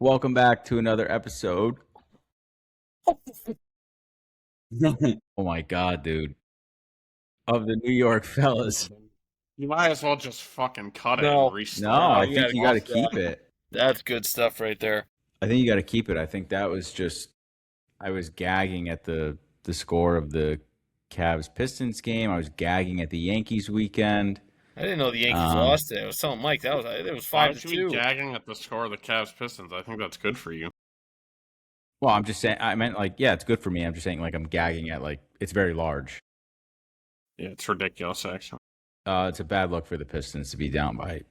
Welcome back to another episode. Oh my God, dude. Of the New York Fellas. You might as well just fucking cut it No. and No, restart. I think you got to keep it. That's good stuff right there. I think you got to keep it. I think that was just, I was gagging at the score of the Cavs Pistons game. I was gagging at the Yankees weekend. I didn't know the Yankees lost it. I was telling Mike it was Why 5-2. would you be gagging at the score of the Cavs Pistons? I think that's good for you. Well, I'm just saying, I meant like, yeah, it's good for me. I'm just saying like I'm gagging at like, it's very large. Yeah, it's ridiculous, actually. It's a bad look for the Pistons to be down by,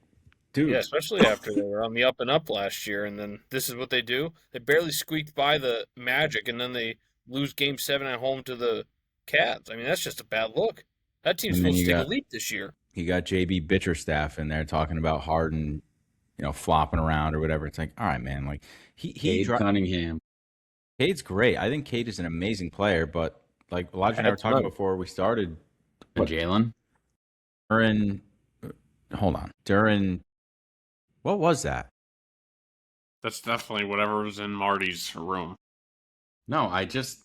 dude. Yeah, especially after they were on the up and up last year, and then this is what they do. They barely squeaked by the Magic, and then they lose Game 7 at home to the Cavs. I mean, that's just a bad look. That team's And then supposed to you take got- a leap this year. You got JB Bitcherstaff in there talking about Harden, flopping around or whatever. It's like, all right, man. Like Cade Cunningham. Cade's great. I think Cade is an amazing player, but like Elijah and I were talking before we started. And Jalen. During what was that? That's definitely whatever was in Marty's room. No, I just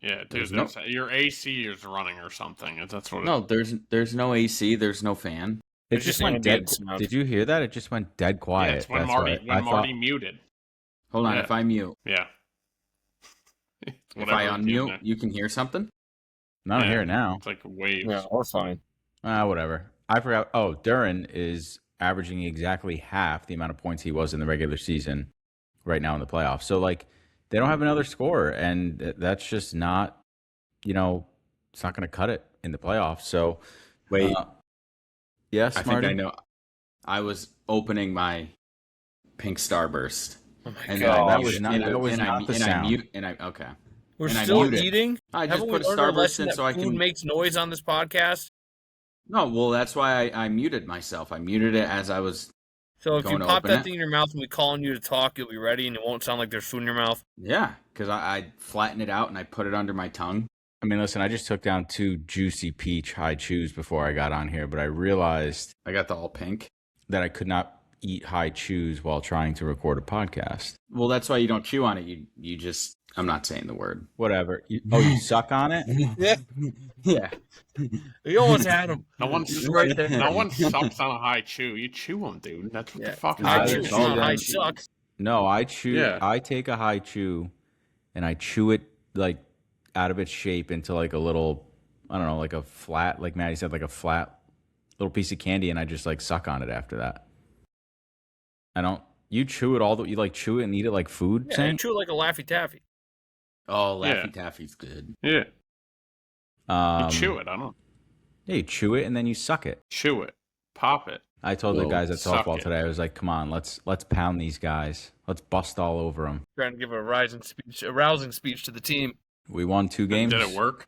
Yeah, dude, There's your AC is running or something. That's what. no. There's no AC. There's no fan. It It's just just went dead. ambient sound. Did you hear that? It just went dead quiet. Yeah, it's when That's Marty why I Marty thought- muted. Hold on. Yeah. If I mute, Yeah. if Whatever I it is, unmute, yeah. you can hear something. I don't Yeah. hear it now. It's like waves. Yeah, we're fine. Whatever. I forgot. Oh, Duran is averaging exactly half the amount of points he was in the regular season right now in the playoffs. So, like, they don't have another scorer, and that's just not, it's not going to cut it in the playoffs. So, Wait, yes, I Marty? think I know. I was opening my pink starburst, Oh my and God. that was not- that was not the sound. Okay. We're and I still muted. eating? I just Haven't put we a learned our starburst lesson in that so I food can. makes noise on this podcast? No, well, that's why I muted myself. I muted it as I was. So if you Going to pop open that it? thing in your mouth and we call on you to talk, you'll be ready and it won't sound like there's food in your mouth. Yeah, because I flattened it out and I put it under my tongue. I mean, listen, I just took down 2 juicy peach high chews before I got on here, but I realized I got the all pink. that I could not eat high chews while trying to record a podcast. Well, that's why you don't chew on it. You just. I'm not saying the word. Whatever. You suck on it? Yeah. Yeah. You almost had him. No one, Right there. no one sucks on a high chew. You chew them, dude. That's what Yeah. the fuck. High I chew, just not told high them- suck. No, I chew. Yeah. I take a high chew, and I chew it like out of its shape into like a little, I don't know, like a flat, like Maddie said, like a flat little piece of candy, and I just like suck on it after that. I don't. You chew it all. You like chew it and eat it like food. Yeah, Saint? you chew it like a Laffy Taffy. Oh, Yeah. Laffy Taffy's good. Yeah, you chew Um, it. I don't Yeah, you chew it and then you suck it. chew it, pop it. I told the Whoa, guys at suck softball it. today. I was like, "Come on, let's pound these guys. Let's bust all over them." Trying to give a rousing speech to the team. We won 2 games. Did it work?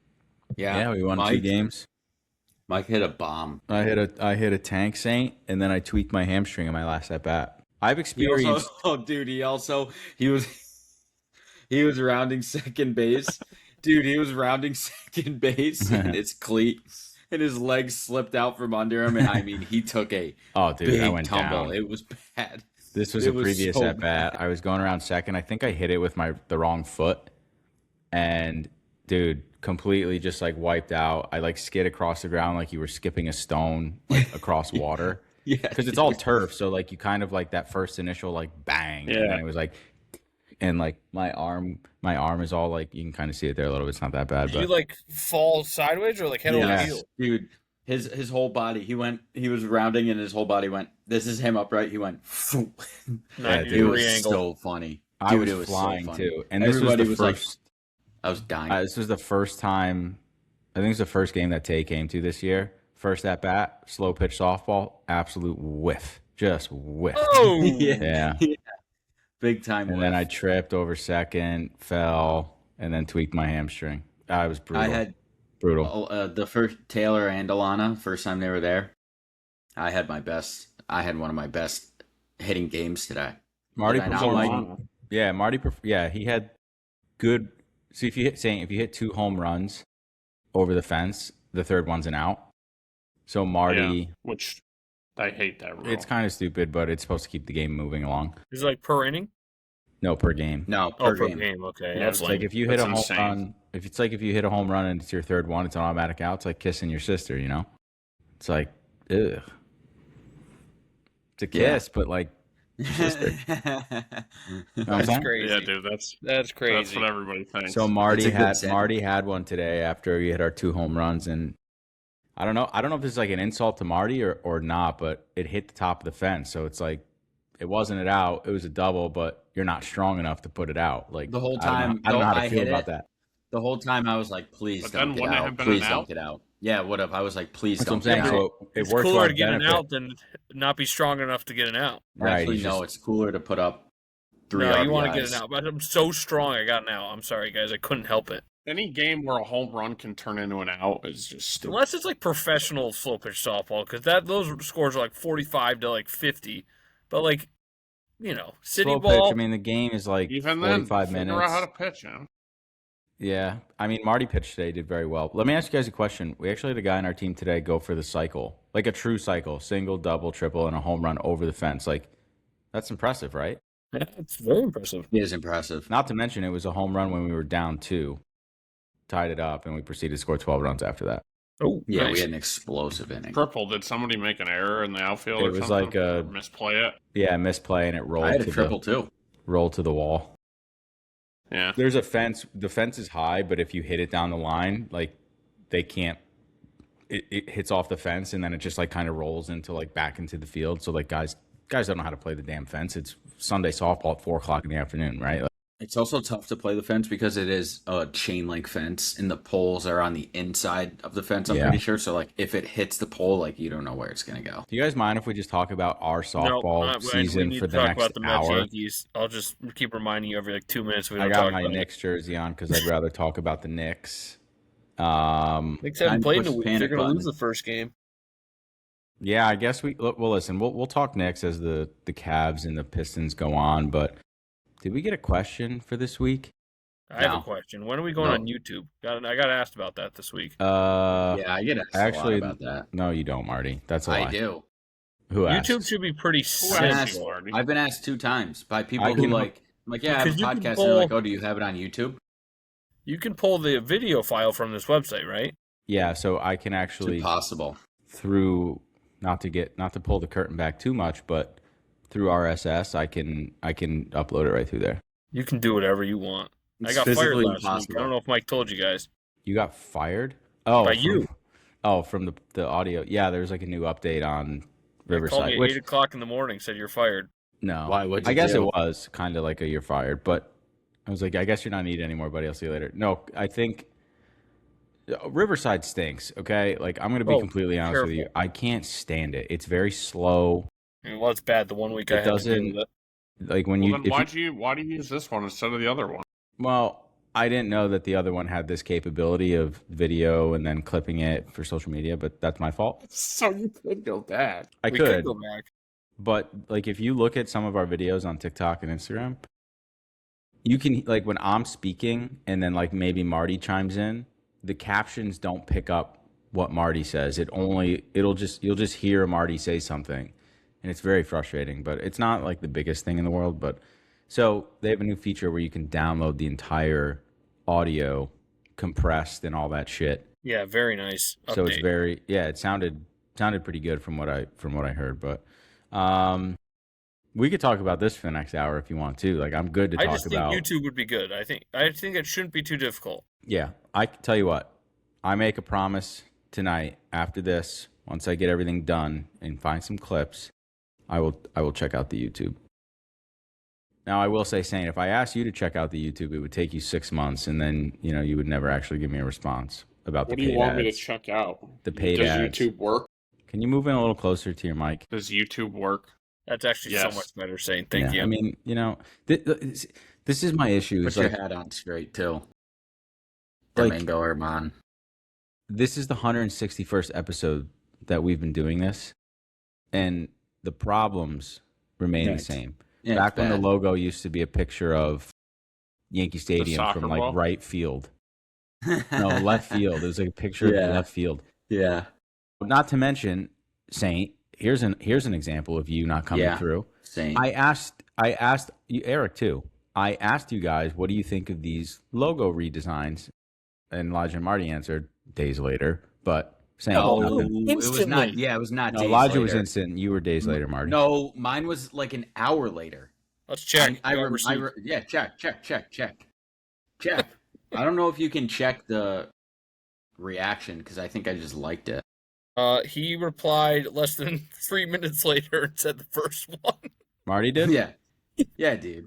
Yeah, we won 2 Mike, games. Mike hit a bomb. I hit a tank, Saint, and then I tweaked my hamstring in my last at bat. I've He experienced. also, oh, dude, he was rounding second base. Dude, he was rounding second base, and his cleat and his legs slipped out from under him, and I mean, he took a Oh, dude, big I went tumble. down. It was bad. This was it a was previous so at bat. I was going around second. I think I hit it with the wrong foot, and dude, completely just like wiped out. I like skid across the ground like you were skipping a stone like across water. Yeah, Because it's all turf, so like you kind of like that first initial like bang, and Yeah. then it was like, and like my arm is all like you can kind of see it there a little bit. It's not that bad, Did but you like fall sideways or like head over Yes. heel? dude. His whole body. He was rounding, and his whole body went. This is him upright. He went. Yeah, 90 dude, It degree was angle. so funny. I Dude, was it was so flying funny. too. And this Everybody was the was like- first. I was dying. This was the first time. I think it's the first game that Tay came to this year. First at bat, slow pitch softball, absolute whiff, just whiff. Oh! Yeah. Big time. And then I tripped over second, fell, and then tweaked my hamstring. I was brutal. I had brutal. the first Taylor and Alana, first time they were there. I had one of my best hitting games today. Marty Did I not performed. like- Yeah, Marty. Yeah, he had good. So if you hit 2 home runs over the fence, the third one's an out. So Marty, Yeah, which I hate that rule. it's kind of stupid, but it's supposed to keep the game moving along. Is it like per inning? No, per game. No, Oh, per per game. game. Okay, Yeah, that's It's like lame. if you hit a That's home insane. run, if you hit a home run and it's your third one, it's an automatic out. It's like kissing your sister, you know? It's like, ugh. It's a Yeah. kiss, but like your sister. You know what I'm That's saying? crazy. Yeah, dude, that's crazy. what everybody thinks. So That's a good sentence. Marty had one today after we hit our 2 home runs, and I don't know if this is like an insult to Marty or not, but it hit the top of the fence. So it's like it wasn't it out. It was a double, but you're not strong enough to put it out. Like The whole time, I don't know how though, to I feel hit about it. that. The whole time I was like, please But don't then get wouldn't it out. have been Please an don't out? get out. Yeah, would have. I was like, please That's what don't I'm get saying. out. So it It's worked to cooler our to get an benefit. out than not be strong enough to get an out. Right, Actually, he's no, just- it's cooler to put up 3 No, RBIs. you want to get an out, but I'm so strong I got an out. I'm sorry, guys, I couldn't help it. Any game where a home run can turn into an out is just stupid. Unless it's like professional slow pitch softball, because those scores are like 45 to like 50. But like, city Slow ball. pitch. I mean, the game is like Even then, 45 figure minutes. out how to pitch, you know? Yeah. I mean, Marty pitched today, did very well. Let me ask you guys a question. We actually had a guy on our team today go for the cycle, like a true cycle, single, double, triple, and a home run over the fence. Like, that's impressive, right? Yeah, it's very impressive. It is impressive. Not to mention it was a home run when we were down 2, tied it up, and we proceeded to score 12 runs after that. Oh, Yeah, nice. we had an explosive inning. Triple, did somebody make an error in the outfield It or was something? like a- Or misplay it? Yeah, misplay, and it rolled I had a to triple too. rolled to the wall. Yeah. There's a fence. The fence is high, but if you hit it down the line, like they can't. It hits off the fence and then it just like kind of rolls into like back into the field. So like guys don't know how to play the damn fence. It's Sunday softball at 4:00 in the afternoon, right? Like, It's also tough to play the fence because it is a chain link fence and the poles are on the inside of the fence, I'm Yeah. pretty sure. So like if it hits the pole, like you don't know where it's gonna go. do you guys mind if we just talk about our softball No, we season need for to the talk next about the Mets hour? Yankees. I'll just keep reminding you every like 2 minutes. We don't I got talk my about Knicks jersey on because I'd rather talk about the Knicks. Knicks haven't Time to played in push a week. panic They're going to button. lose the first game. Yeah, I guess well listen. We'll talk Knicks as the Cavs and the Pistons go on. But did we get a question for this week? I have No. a question. When are we going No. on YouTube? I got asked about that this week. Yeah, I get asked actually, a lot about that. No, you don't, Marty. That's a lie. I do. Who asked? YouTube should be pretty Who I've been asked asked, you, Marty? I've been asked 2 times by people I who can- like, I'm like, yeah, I have a Because you can podcast. And they're like, pull- oh, do you have it on YouTube? You can pull the video file from this website, right? Yeah, so I can It's actually impossible. through not to pull the curtain back too much, but through RSS I can upload it right through there. You can do whatever you want. It's I got fired physically last week. I impossible. don't know if Mike told you guys. You got fired? Oh, By from- you. Oh, from the audio. Yeah, there's like a new update on Called Riverside. me at Which 8:00 in the morning. Said you're fired. no, Why would I you guess do? it was kind of like a you're fired, but I was like, I guess you're not needed anymore, buddy. I'll see you later. No, I think Riverside stinks. Okay, like I'm gonna be Oh, completely honest with you. careful. I can't stand it. It's very slow. Well, it's bad. The 1 week It I had to doesn't- deal with it. Like when Well, you, then if you why do you use this one instead of the other one? well, I didn't know that the other one had this capability of video and then clipping it for social media, but that's my fault. So you could go bad. I We could, go back. but like if you look at some of our videos on TikTok and Instagram, you can like when I'm speaking and then like maybe Marty chimes in, the captions don't pick up what Marty says. You'll just hear Marty say something, and it's very frustrating. But it's not like the biggest thing in the world. But so they have a new feature where you can download the entire audio compressed and all that shit. Yeah, very nice. So it's update. it sounded pretty good from what I heard. But we could talk about this for the next hour if you want to. Like I'm good to I talk just think about. YouTube would be good. I think it shouldn't be too difficult. Yeah, I can tell you what. I make a promise tonight. After this, once I get everything done and find some clips, I will check out the YouTube. Now, I will say, Saint, if I asked you to check out the YouTube, it would take you 6 months, and then you would never actually give me a response about What the do paid you want me to ads. check out? The paid Does ads. YouTube work? Can you move in a little closer to your mic? Does YouTube work? That's actually so Yes. much better saying thank Yeah, you. I mean, this is my issue. Put It's your like, hat on straight too. Like- Domingo Herman. this is the 161st episode that we've been doing this, and the problems remain the Right. same. Yeah, Back it's when the bad. logo used to be a picture of Yankee Stadium soccer from like ball? right field. No, left field. It was like a picture Yeah. of left field. Yeah. Not to mention, Saint, here's an example of you not coming Yeah. through. Same. I asked you, Eric too. I asked you guys, what do you think of these logo redesigns? And Elijah and Marty answered days later, but saying No, nothing. it was not. Instantly. Yeah, it was not. No, days Elijah later. was instant. You were days later, Marty. No, mine was like an hour later. Let's check. Yeah, check. I don't know if you can check the reaction because I think I just liked it. He replied less than 3 minutes later and said the first one. Marty did? Yeah, dude.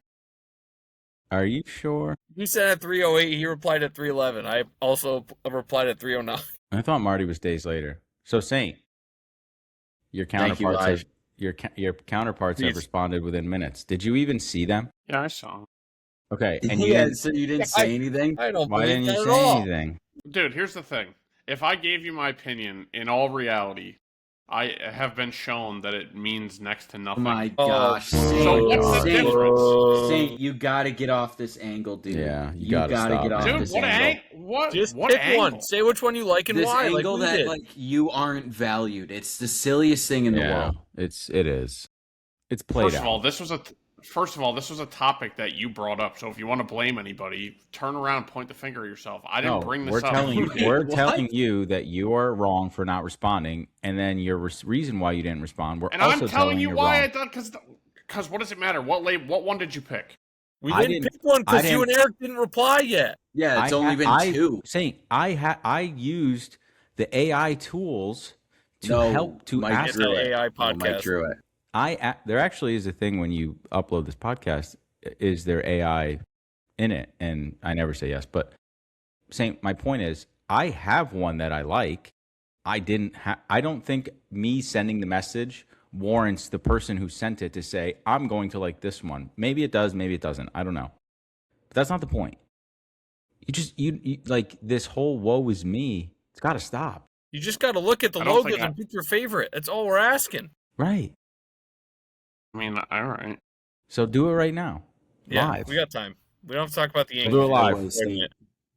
Are you sure? He said at 3:08. He replied at 3:11. I also replied at 3:09. I thought Marty was days later. So Saint, your Thank you, counterparts Elijah. your counterparts have Yes. responded within minutes. Did you even see them? Yeah, I saw him. Okay, and Yeah, so you didn't say anything? I don't why believe didn't you that at say all. anything? Dude, here's the thing. If I gave you my opinion, in all reality, I have been shown that it means next to Oh nothing. my gosh. So what's the difference? Saint, you gotta get off this angle, dude. Yeah, you gotta gotta stop, get off man. Dude, this what angle. What? Just what pick angle? one. Say which one you like and This why. angle like we that did. like you aren't valued. It's the silliest thing in the world. It is. It's played First out. of all, this was a topic that you brought up. So if you want to blame anybody, turn around, point the finger at yourself. I didn't bring this we're up. telling you, we're What? telling you that you are wrong for not responding, and then your reason why you didn't respond. We're And also I'm telling you you're why wrong. I done because what does it matter? What one did you pick? we I didn't didn't- pick one I because you didn't- and Eric didn't reply yet. Yeah, it's only been two. Saint, I used the AI tools to No, help to Mike ask. drew it. AI No, Mike podcast. drew it. There actually is a thing when you upload this podcast. Is there AI in it? And I never say yes. But Saint, my point is, I have one that I like. I don't think me sending the message warrants the person who sent it to say, I'm going to like this one. Maybe it does, maybe it doesn't. I don't know. But that's not the point. You like this whole woe is me. It's got to stop. You just got to look at the I don't logos think and pick your favorite. That's all we're asking. Right. I mean, all right. So do it right now. Yeah, Live. we got time. We don't have to talk about the Yankees. We'll do it live. We're doing it.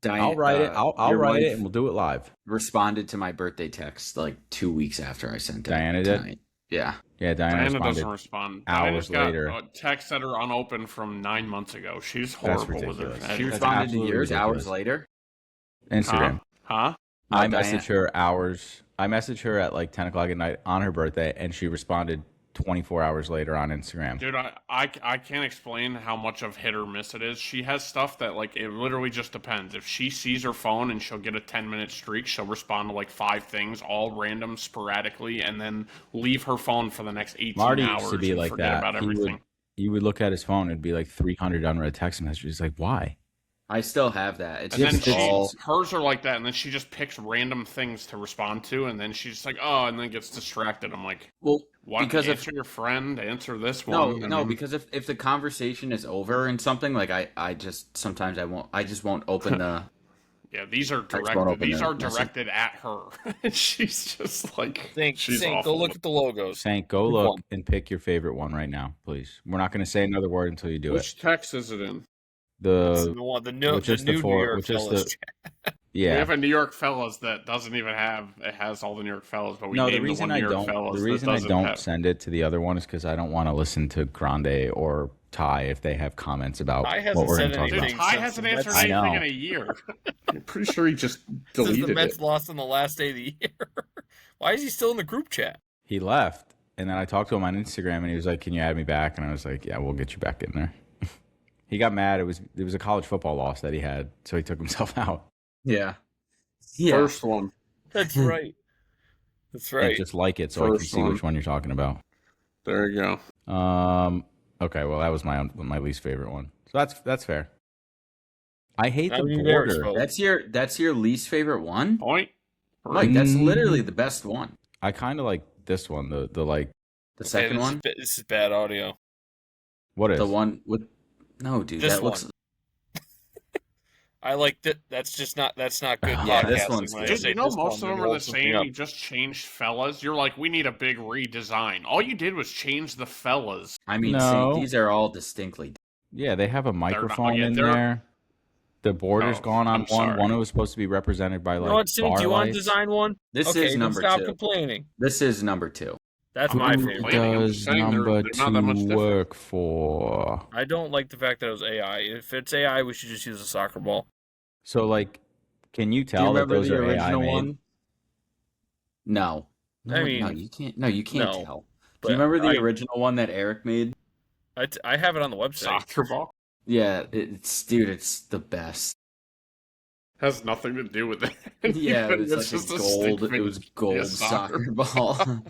I'll write it. I'll your write it wife and we'll do it live. responded to my birthday text like 2 weeks after I sent it. Diana did? tonight. Yeah. Yeah, Diana Diana responded. doesn't respond. hours Diana's got later. texts that are unopened from 9 months ago. She's horrible with her. ridiculous. She That's responded to absolutely yours ridiculous. hours later. Instagram. Huh? I Diana- messaged her hours. I messaged her at like 10 o'clock at night on her birthday, and she responded 24 hours later on Instagram. Dude, I can't explain how much of hit or miss it is. She has stuff that, like, it literally just depends. If she sees her phone and she'll get a 10-minute streak, she'll respond to, like, 5 things, all random, sporadically, and then leave her phone for the next 18 Marty hours used to be and like forget that. about everything. You would look at his phone, it'd be like 300 unread text messages. Like, why? I still have that. It's And then just all. hers are like that, and then she just picks random things to respond to, and then she's just like, oh, and then gets distracted. I'm like, Well, why because answer your friend, answer this no, one. no, because if the conversation is over and something like I just sometimes I just won't open the. Yeah, these are won't directed. open These the are message. directed at her. And she's just like, she's Go awful. look at the logos. Sank, go Pick look one. and pick your favorite one right now, please. We're not going to say another word until you do it. Which text is it in? It's The the one, the which is the new four- New York which is fellas the- chat. We yeah. have a New York Fellas that doesn't even have. It has all the New York Fellas, but we No, the named reason one I New York don't Fellas the that reason I doesn't don't have- send it to the other one is because I don't want to listen to Grande or Ty if they have comments about Ty hasn't what we're said going to talk Dude, about. anything. Ty since hasn't the answered Mets- I know. anything in a year. I'm pretty sure he just Since deleted the Mets it. lost on the last day of the year. Why is he still in the group chat? He left, and then I talked to him on Instagram, and he was like, "Can you add me back?" And I was like, "Yeah, we'll get you back in there." He got mad. It was a college football loss that he had, so he took himself out. Yeah. Yeah. First one. That's right. That's And right. just like it, so I can First see one. which one you're talking about. There you go. Okay, well that was my least favorite one, so that's fair. I hate I the mean, there's border. vote. That's your least favorite one? Point. Mike, that's Mm. literally the best one. I kind of like this one. The like The Okay, second one? This is bad audio. what is The one with No, dude, This that looks one. I like that. That's not good. Yeah, podcasting this one's when I good. Dude, say you know this most one, of them then are roll the something same. up. You just changed fellas. You're like, we need a big redesign. All you did was change the fellas. I mean, No. these are all distinctly. Yeah, they have a microphone yeah, in they're- there. The border's Oh, gone on I'm one. sorry. One was supposed to be represented by You like know what, Sim? bar Do you want to lights. design one? This Okay, is then number stop 2. complaining. This is number 2. That's I'm my not favorite. complaining. I'm just Does saying number they're not that much 2 different. work for? I don't like the fact that it was AI. If it's AI, we should just use a soccer ball. So, like, can you Do you tell that remember those the are AI original made? one? No. No, I no, mean, you can't. No, you can't no, tell. Do but you remember the original one that Eric made? I have it on the website. Soccer ball Yeah, it's the best. has nothing to do with it. Yeah, it was It's like a just a gold. stick It was figure. gold Yeah, soccer ball.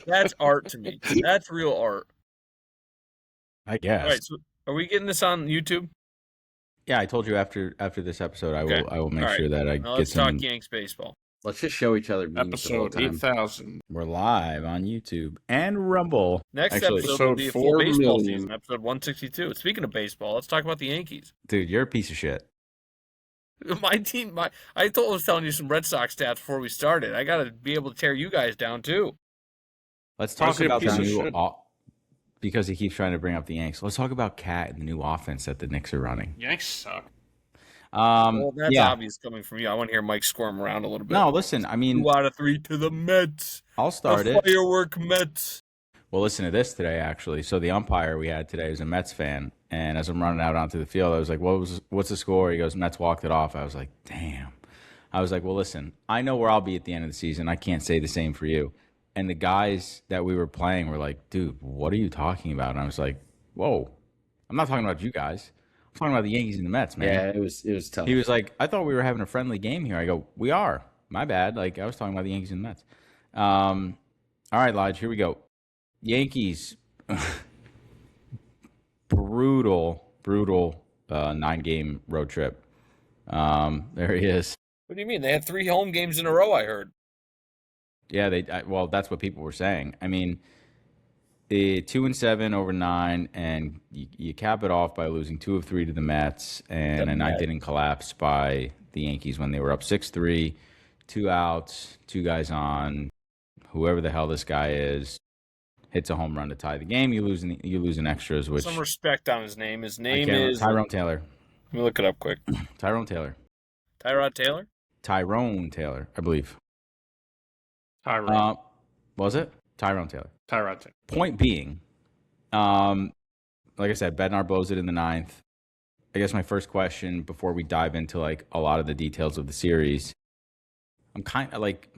That's art to me. That's real art. I All guess. right, so are we getting this on YouTube? Yeah, I told you after this episode, Okay. I will make All right. sure that I Now get let's talk some. Yanks baseball. Let's just show each other memes the whole Episode time. 8,000. We're live on YouTube and Rumble. Next Actually, episode will be a full 4 baseball million. season, episode 162. Speaking of baseball, let's talk about the Yankees. dude, you're a piece of shit. My team, I was telling you some Red Sox stats before we started. I got to be able to tear you guys down too. Let's Why talk is he a about the piece of new shit? because he keeps trying to bring up the Yanks. Let's talk about Cat and the new offense that the Knicks are running. Yanks suck. Well, that's yeah. obvious coming from you. I want to hear Mike squirm around a little bit. No, listen. I mean, 2 out of 3 to the Mets. I'll start the it. firework Mets. Well, listen to this today, actually. So the umpire we had today was a Mets fan, and as I'm running out onto the field, I was like, what's the score? He goes, Mets walked it off. I was like, damn. I was like, well, listen, I know where I'll be at the end of the season. I can't say the same for you. And the guys that we were playing were like, dude, what are you talking about? And I was like, whoa, I'm not talking about you guys. I'm talking about the Yankees and the Mets, man. Yeah, it was tough. He was like, I thought we were having a friendly game here. I go, we are. My bad. Like, I was talking about the Yankees and the Mets. All right, Lodge, here we go. Yankees, brutal 9-game road trip. There he is. What do you mean? They had 3 home games in a row, I heard. Yeah, well, that's what people were saying. I mean, the 2-7 over 9, and you cap it off by losing 2 of 3 to the Mets, and a 9th-inning collapse by the Yankees when they were up 6-3, 2 outs, 2 guys on. Whoever the hell this guy is hits a home run to tie the game. You lose in extras, which Some respect on his name. His name is Tyrone Taylor. Let me look it up quick. Tyrone Taylor. Tyrod Taylor? Tyrone Taylor, I believe. Tyrod. Was it? Tyrone Taylor. Tyrod. Point being, like I said, Bednar blows it in the 9th. I guess my first question before we dive into like a lot of the details of the series, I'm kind of like,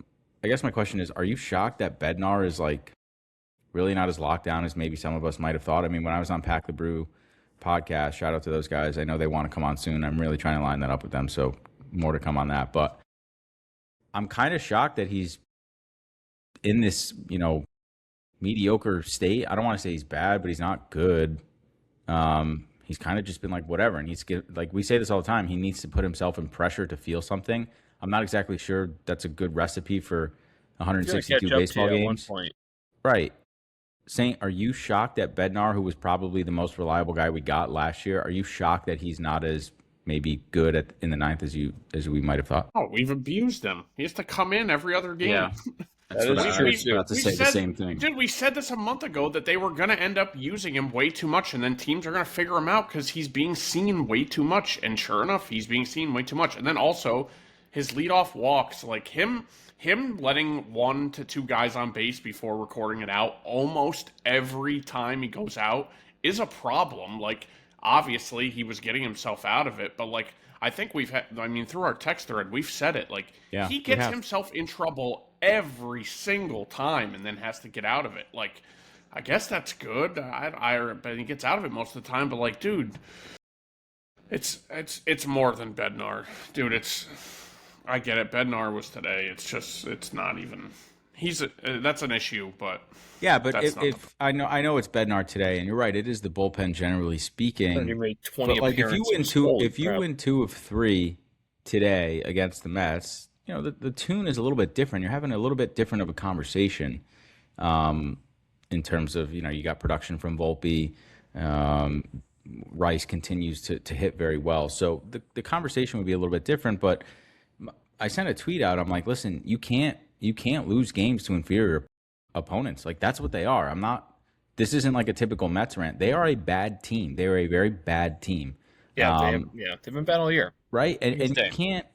I guess my question is, are you shocked that Bednar is like really not as locked down as maybe some of us might have thought? I mean, when I was on Pack the Brew podcast, shout out to those guys. I know they want to come on soon. I'm really trying to line that up with them, so more to come on that. But I'm kind of shocked that he's in this, mediocre state. I don't want to say he's bad, but he's not good. He's kind of just been like whatever, and like we say this all the time. He needs to put himself in pressure to feel something. I'm not exactly sure that's a good recipe for 162 baseball games. At one point. Right. Saint, are you shocked that Bednar, who was probably the most reliable guy we got last year, are you shocked that he's not as maybe good in the 9th as we might have thought? Oh, we've abused him. He has to come in every other game. Yeah. That's That what is I true, was about to say. The same thing. Dude, we said this a month ago that they were going to end up using him way too much, and then teams are going to figure him out because he's being seen way too much. And sure enough, he's being seen way too much. And then also, his leadoff walks, like him letting 1 to 2 guys on base before recording it out almost every time he goes out is a problem. Like, obviously, he was getting himself out of it, but like, I think through our text thread, we've said it. Like, Yeah, he gets himself in trouble every single time and then has to get out of it. Like, I guess that's good. But he gets out of it most of the time. But like, dude, it's more than Bednar, dude. I get it. Bednar was today. It's not even. That's an issue, but yeah. But that's if I know it's Bednar today, and you're right, it is the bullpen generally speaking. He made 20 But like if you appearances. win 2 of 3 today against the Mets, the tune is a little bit different. You're having a little bit different of a conversation, in terms of you got production from Volpe. Rice continues to hit very well, so the conversation would be a little bit different. But I sent a tweet out. I'm like, listen, you can't lose games to inferior opponents. Like, that's what they are. This isn't like a typical Mets rant. They are a bad team. They are a very bad team. Yeah, they've been bad all year. Right, and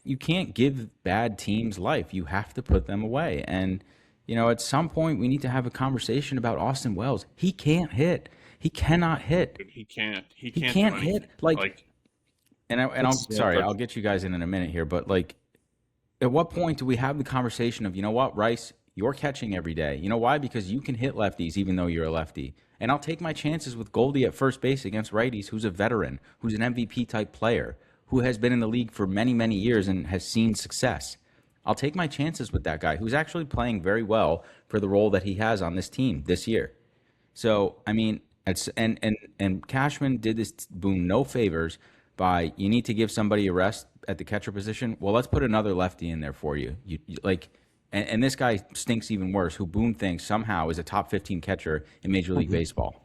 you can't give bad teams life. You have to put them away. And at some point we need to have a conversation about Austin Wells. He can't hit. He cannot hit. Dude, he can't. He He can't can't do hit. anything. Like, and I'll It's- sorry, I'll get you guys in a minute here, but like, at what point do we have the conversation of, you know what, Rice, you're catching every day. You know why? Because you can hit lefties even though you're a lefty. And I'll take my chances with Goldie at first base against righties, who's a veteran, who's an MVP type player, who has been in the league for many, many years and has seen success. I'll take my chances with that guy who's actually playing very well for the role that he has on this team this year. So, I mean, and Cashman did this Boone no favors by, you need to give somebody a rest at the catcher position. Well, let's put another lefty in there for you. And this guy stinks even worse, who Boone thinks somehow is a top 15 catcher in Major League Baseball.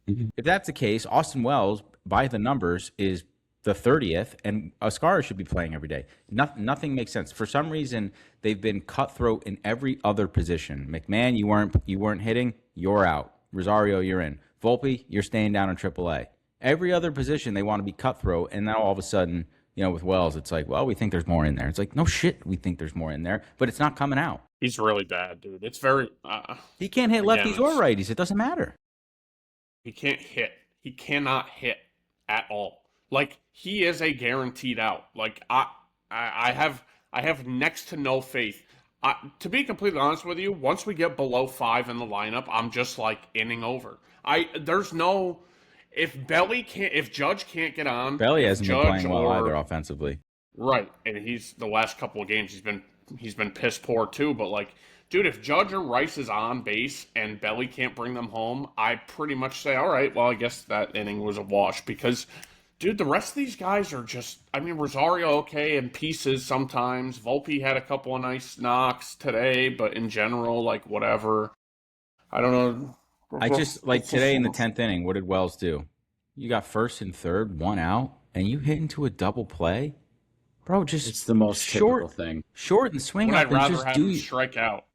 If that's the case, Austin Wells, by the numbers, is the 30th, and Ascara should be playing every day. Nothing makes sense. For some reason, they've been cutthroat in every other position. McMahon, you weren't hitting, you're out. Rosario, you're in. Volpe, you're staying down in AAA. Every other position, they want to be cutthroat, and now all of a sudden, with Wells, it's like, well, we think there's more in there. It's like, no shit, we think there's more in there, but it's not coming out. He's really bad, dude. It's very. He can't hit Again, lefties or righties. It doesn't matter. He can't hit. He cannot hit at all. Like, he is a guaranteed out. Like, I have next to no faith. To be completely honest with you, once we get below 5 in the lineup, I'm just like inning over. There's no. If Judge can't get on, Belly hasn't been playing well or- either offensively. Right, and he's the last couple of games he's been piss poor too. But like, dude, if Judge or Rice is on base and Belly can't bring them home, I pretty much say, all right, well, I guess that inning was a wash because, dude, the rest of these guys are just. I mean, Rosario okay in pieces sometimes. Volpe had a couple of nice knocks today, but in general, like whatever. I don't know. I just like today in the 10th inning. What did Wells do? You got first and third, one out, and you hit into a double play, bro. Just It's the most short typical thing. short and swing When up I'd and rather just have do. him strike out.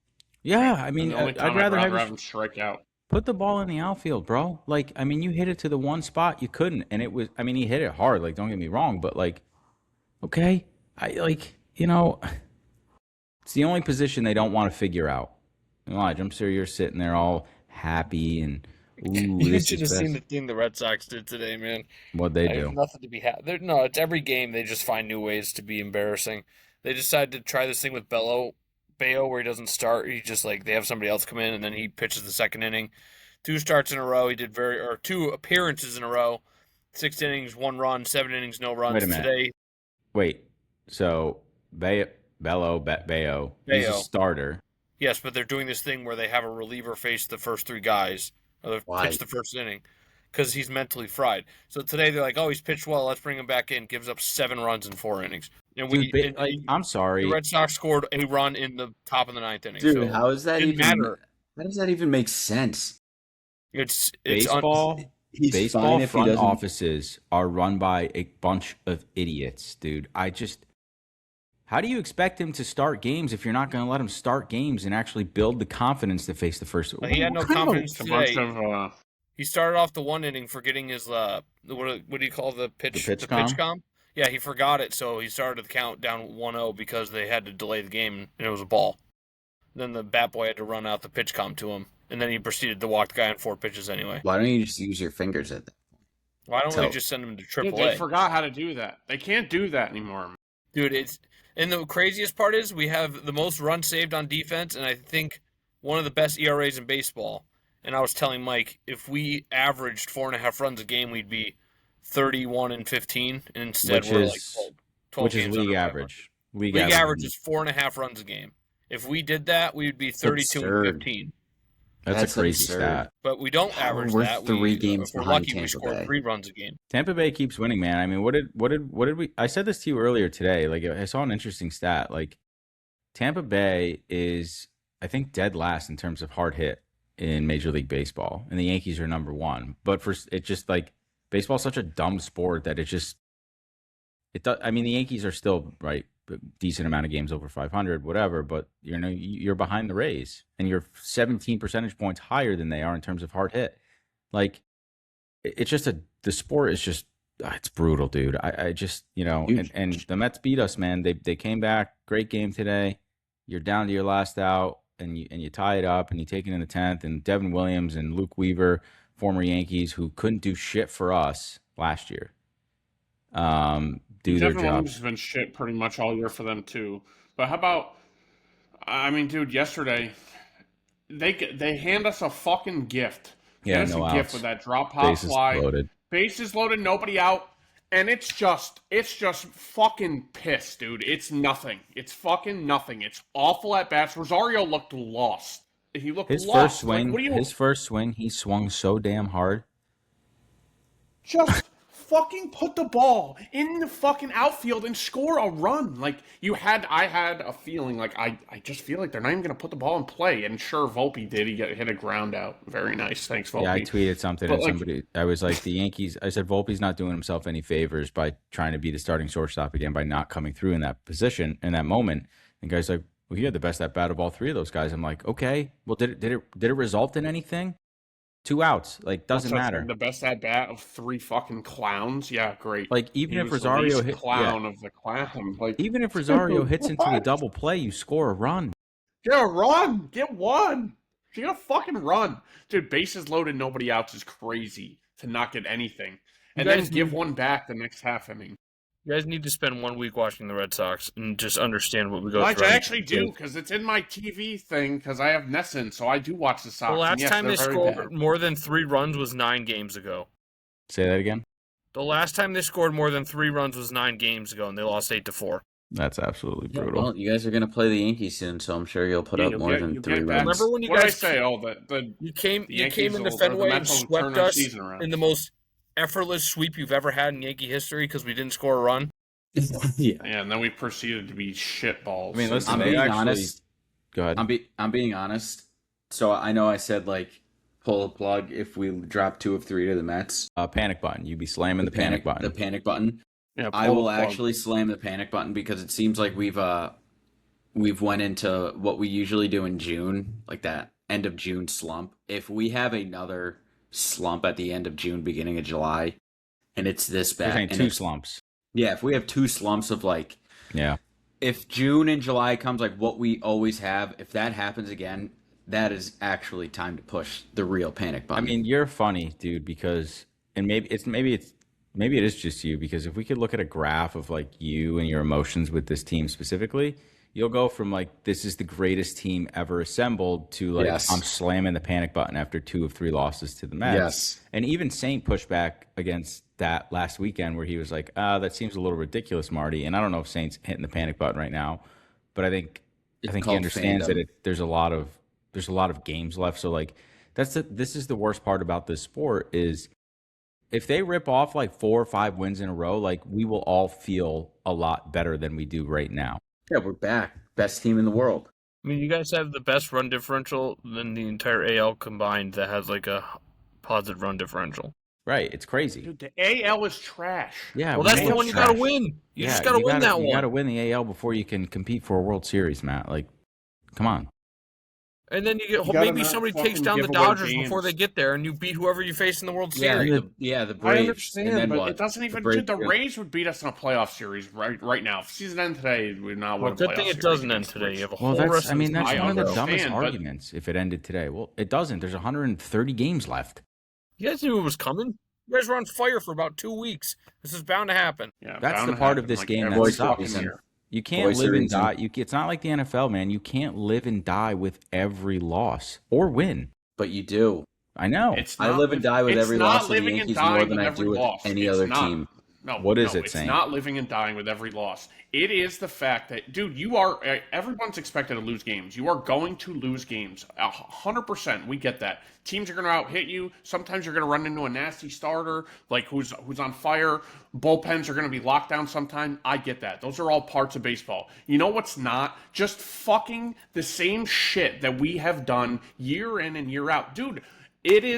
Yeah, I mean, The only I'd time rather have him strike out. put the ball in the outfield, bro. Like, I mean, you hit it to the one spot you couldn't, and it was. I mean, he hit it hard. Like, don't get me wrong, but like, okay, it's the only position they don't want to figure out. Elijah, I'm sure you're sitting there all happy and. Ooh, You this should is have seen best. the thing the Red Sox did today, man. What they There's do. nothing to be had. No, it's every game they just find new ways to be embarrassing. They decided to try this thing with Bayo, where he doesn't start. He just they have somebody else come in and then he pitches the second inning. 2 starts in a row. He did 2 appearances in a row. 6 innings, 1 run. 7 innings, no runs. Wait a minute. Today, Wait, so Bayo, he's a Bayo. starter. yes, but they're doing this thing where they have a reliever face the first 3 guys. Or Why? pitch the first inning because he's mentally fried. So today they're like, oh, he's pitched well. Let's bring him back in. Gives up 7 runs in 4 innings. And Dude, I'm sorry. the Red Sox scored a run in the top of the 9th inning. Dude, so how is that didn't even matter. How does that even make sense? It's Baseball He's fine if he front doesn't. offices are run by a bunch of idiots, dude. How do you expect him to start games if you're not going to let him start games and actually build the confidence to face the first? He had no confidence It's a bunch today. of He started off the 1 inning forgetting his what do you call the pitch? The pitch comm? Yeah, he forgot it, so he started the count down 1-0 because they had to delay the game and it was a ball. Then the bat boy had to run out the pitch comm to him, and then he proceeded to walk the guy on 4 pitches anyway. Why don't you just use your fingers at that? Why don't So- we just send him to dude, AAA? they forgot how to do that. They can't do that anymore. Dude, and the craziest part is we have the most runs saved on defense, and I think one of the best ERAs in baseball. And I was telling Mike, if we averaged 4.5 runs a game, we'd be 31-15. And instead, Which we're is- like 12 Which is games league under 500. average. League average is 4.5 runs a game. If we did that, we would be 32-15. That's That's a crazy absurd. stat. But we don't average We're that. 3 games if we're behind lucky, we Tampa score Bay. 3 runs a game. Tampa Bay keeps winning, man. I mean, what did we? I said this to you earlier today. Like, I saw an interesting stat. Like, Tampa Bay is, I think, dead last in terms of hard hit in Major League Baseball, and the Yankees are number 1. But it's just like baseball's such a dumb sport that it does. I mean, the Yankees are still right, a decent amount of games over 500, whatever. But you're behind the Rays, and you're 17 percentage points higher than they are in terms of hard hit. Like, it's just the sport is just it's brutal, dude. I just and the Mets beat us, man. They came back, great game today. You're down to your last out, and you tie it up and you take it in the 10th, and Devin Williams and Luke Weaver, former Yankees who couldn't do shit for us last year, do their Devin job. Williams has been shit pretty much all year for them too. But how about? I mean, dude, yesterday they hand us a fucking gift. Yeah, Hand us no a outs. gift with that drop pop Bases fly. loaded. Bases loaded, nobody out. And it's just fucking piss, dude. It's nothing. It's fucking nothing. It's awful at bats. Rosario looked lost. He looked His lost. first swing, Like, what do you his first swing, he swung so damn hard. just fucking put the ball in the fucking outfield and score a run? Like I had a feeling like I just feel like they're not even gonna put the ball in play. And sure, Volpe did. He hit a ground out. Very nice. Thanks, Volpe. Yeah, I tweeted something But, and like- somebody, I was like, the Yankees, I said, Volpe's not doing himself any favors by trying to be the starting shortstop again by not coming through in that position, in that moment. And guys like, well, he had the best at bat of all three of those guys. I'm like, okay, well, did it result in anything? 2 outs, like, doesn't matter. The best at bat of 3 fucking clowns. Yeah, great. Like, even He if was the Rosario least hit, clown of the clown. Like, even if Rosario hits into a What? double play, you score a run. get a run. Get one. Get a fucking run. Dude, bases loaded, nobody outs is crazy to not get anything. And then guys give need- one back the next half inning. You guys need to spend 1 week watching the Red Sox and just understand what we go Which through. I actually do, because it's in my TV thing, because I have Nesson, so I do watch the Sox. The and last yes, time they're they very scored bad. more than 3 runs was 9 games ago. Say that again. The last time they scored more than 3 runs was 9 games ago, and they lost 8-4. That's absolutely Yeah, brutal. well, you guys are going to play the Yankees soon, so I'm sure you'll put Yeah, up you'll more get- than you'll 3 get back. runs. Remember when you What did I guys say? Oh, the you came Yankees into will- Fenway the and Mets will turn swept their us season around. in the most effortless sweep you've ever had in Yankee history because we didn't score a run? Yeah. Yeah, and then we proceeded to be shitballs. I mean, listen, I'm they being actually, honest. go ahead. I'm being honest. So I know I said like pull a plug if we drop 2 of 3 to the Mets. Panic button. You'd be slamming the panic button. The panic button. Yeah, I pull will the plug. actually slam the panic button because it seems like we've went into what we usually do in June, like that end of June slump. If we have another slump at the end of June, beginning of July, and it's this You're bad, saying and 2 it's- slumps. yeah, if we have 2 slumps of like, Yeah. if June and July comes like what we always have, if that happens again, that is actually time to push the real panic I button. mean, you're funny, dude, because, and maybe it is just you, because if we could look at a graph of like you and your emotions with this team specifically, you'll go from like, this is the greatest team ever assembled to like, Yes. I'm slamming the panic button after 2 of 3 losses to the Mets. Yes. And even Saint pushed back against that last weekend where he was like, that seems a little ridiculous, Marty. And I don't know if Saint's hitting the panic button right now, but I think he called understands fandom. that there's a lot of games left. So like, this is the worst part about this sport is if they rip off like 4 or 5 wins in a row, like we will all feel a lot better than we do right now. yeah, we're back. Best team in the world. I mean, you guys have the best run differential than the entire AL combined that has like a positive run differential. Right. It's crazy. Dude, the AL is trash. Yeah. Well, we that's know the one it's you gotta trash. win. You Yeah, just gotta win that You one. got to win the AL before you can compete for a World Series, Matt. Like, come on. And then you gotta maybe not somebody takes fucking down the give away Dodgers before games. they get there, and you beat whoever you face in the World Yeah, Series. the I Braves. understand, and then but what? it doesn't even. Braves- Dude, the Rays would beat us in a playoff series right now. If season end today, we'd not win Well, a good playoff thing it series doesn't end against the today. Rays. You have a Well, whole rest that's of the that's I one of the understand, dumbest but- arguments if it ended today. Well, it doesn't. There's 130 games left. You guys knew it was coming. You guys were on fire for about 2 weeks. This is bound to happen. Yeah, That's bound the to part of happen, this like game every that fucking sucks. year. You can't Voice live of and reason. die. It's not like the NFL, man. You can't live and die with every loss or win. But you do. I know. It's I not live and die with it's every not loss of the living and Yankees dying more than with I every do with loss. any It's other not. team. No, What is no, it it's saying? not living and dying with every loss. It is the fact that, dude, you are everyone's expected to lose games. You are going to lose games, 100%. We get that. Teams are going to out hit you. Sometimes you're going to run into a nasty starter, like who's on fire. Bullpens are going to be locked down sometime. I get that. Those are all parts of baseball. You know what's not? Just fucking the same shit that we have done year in and year out, dude. It'll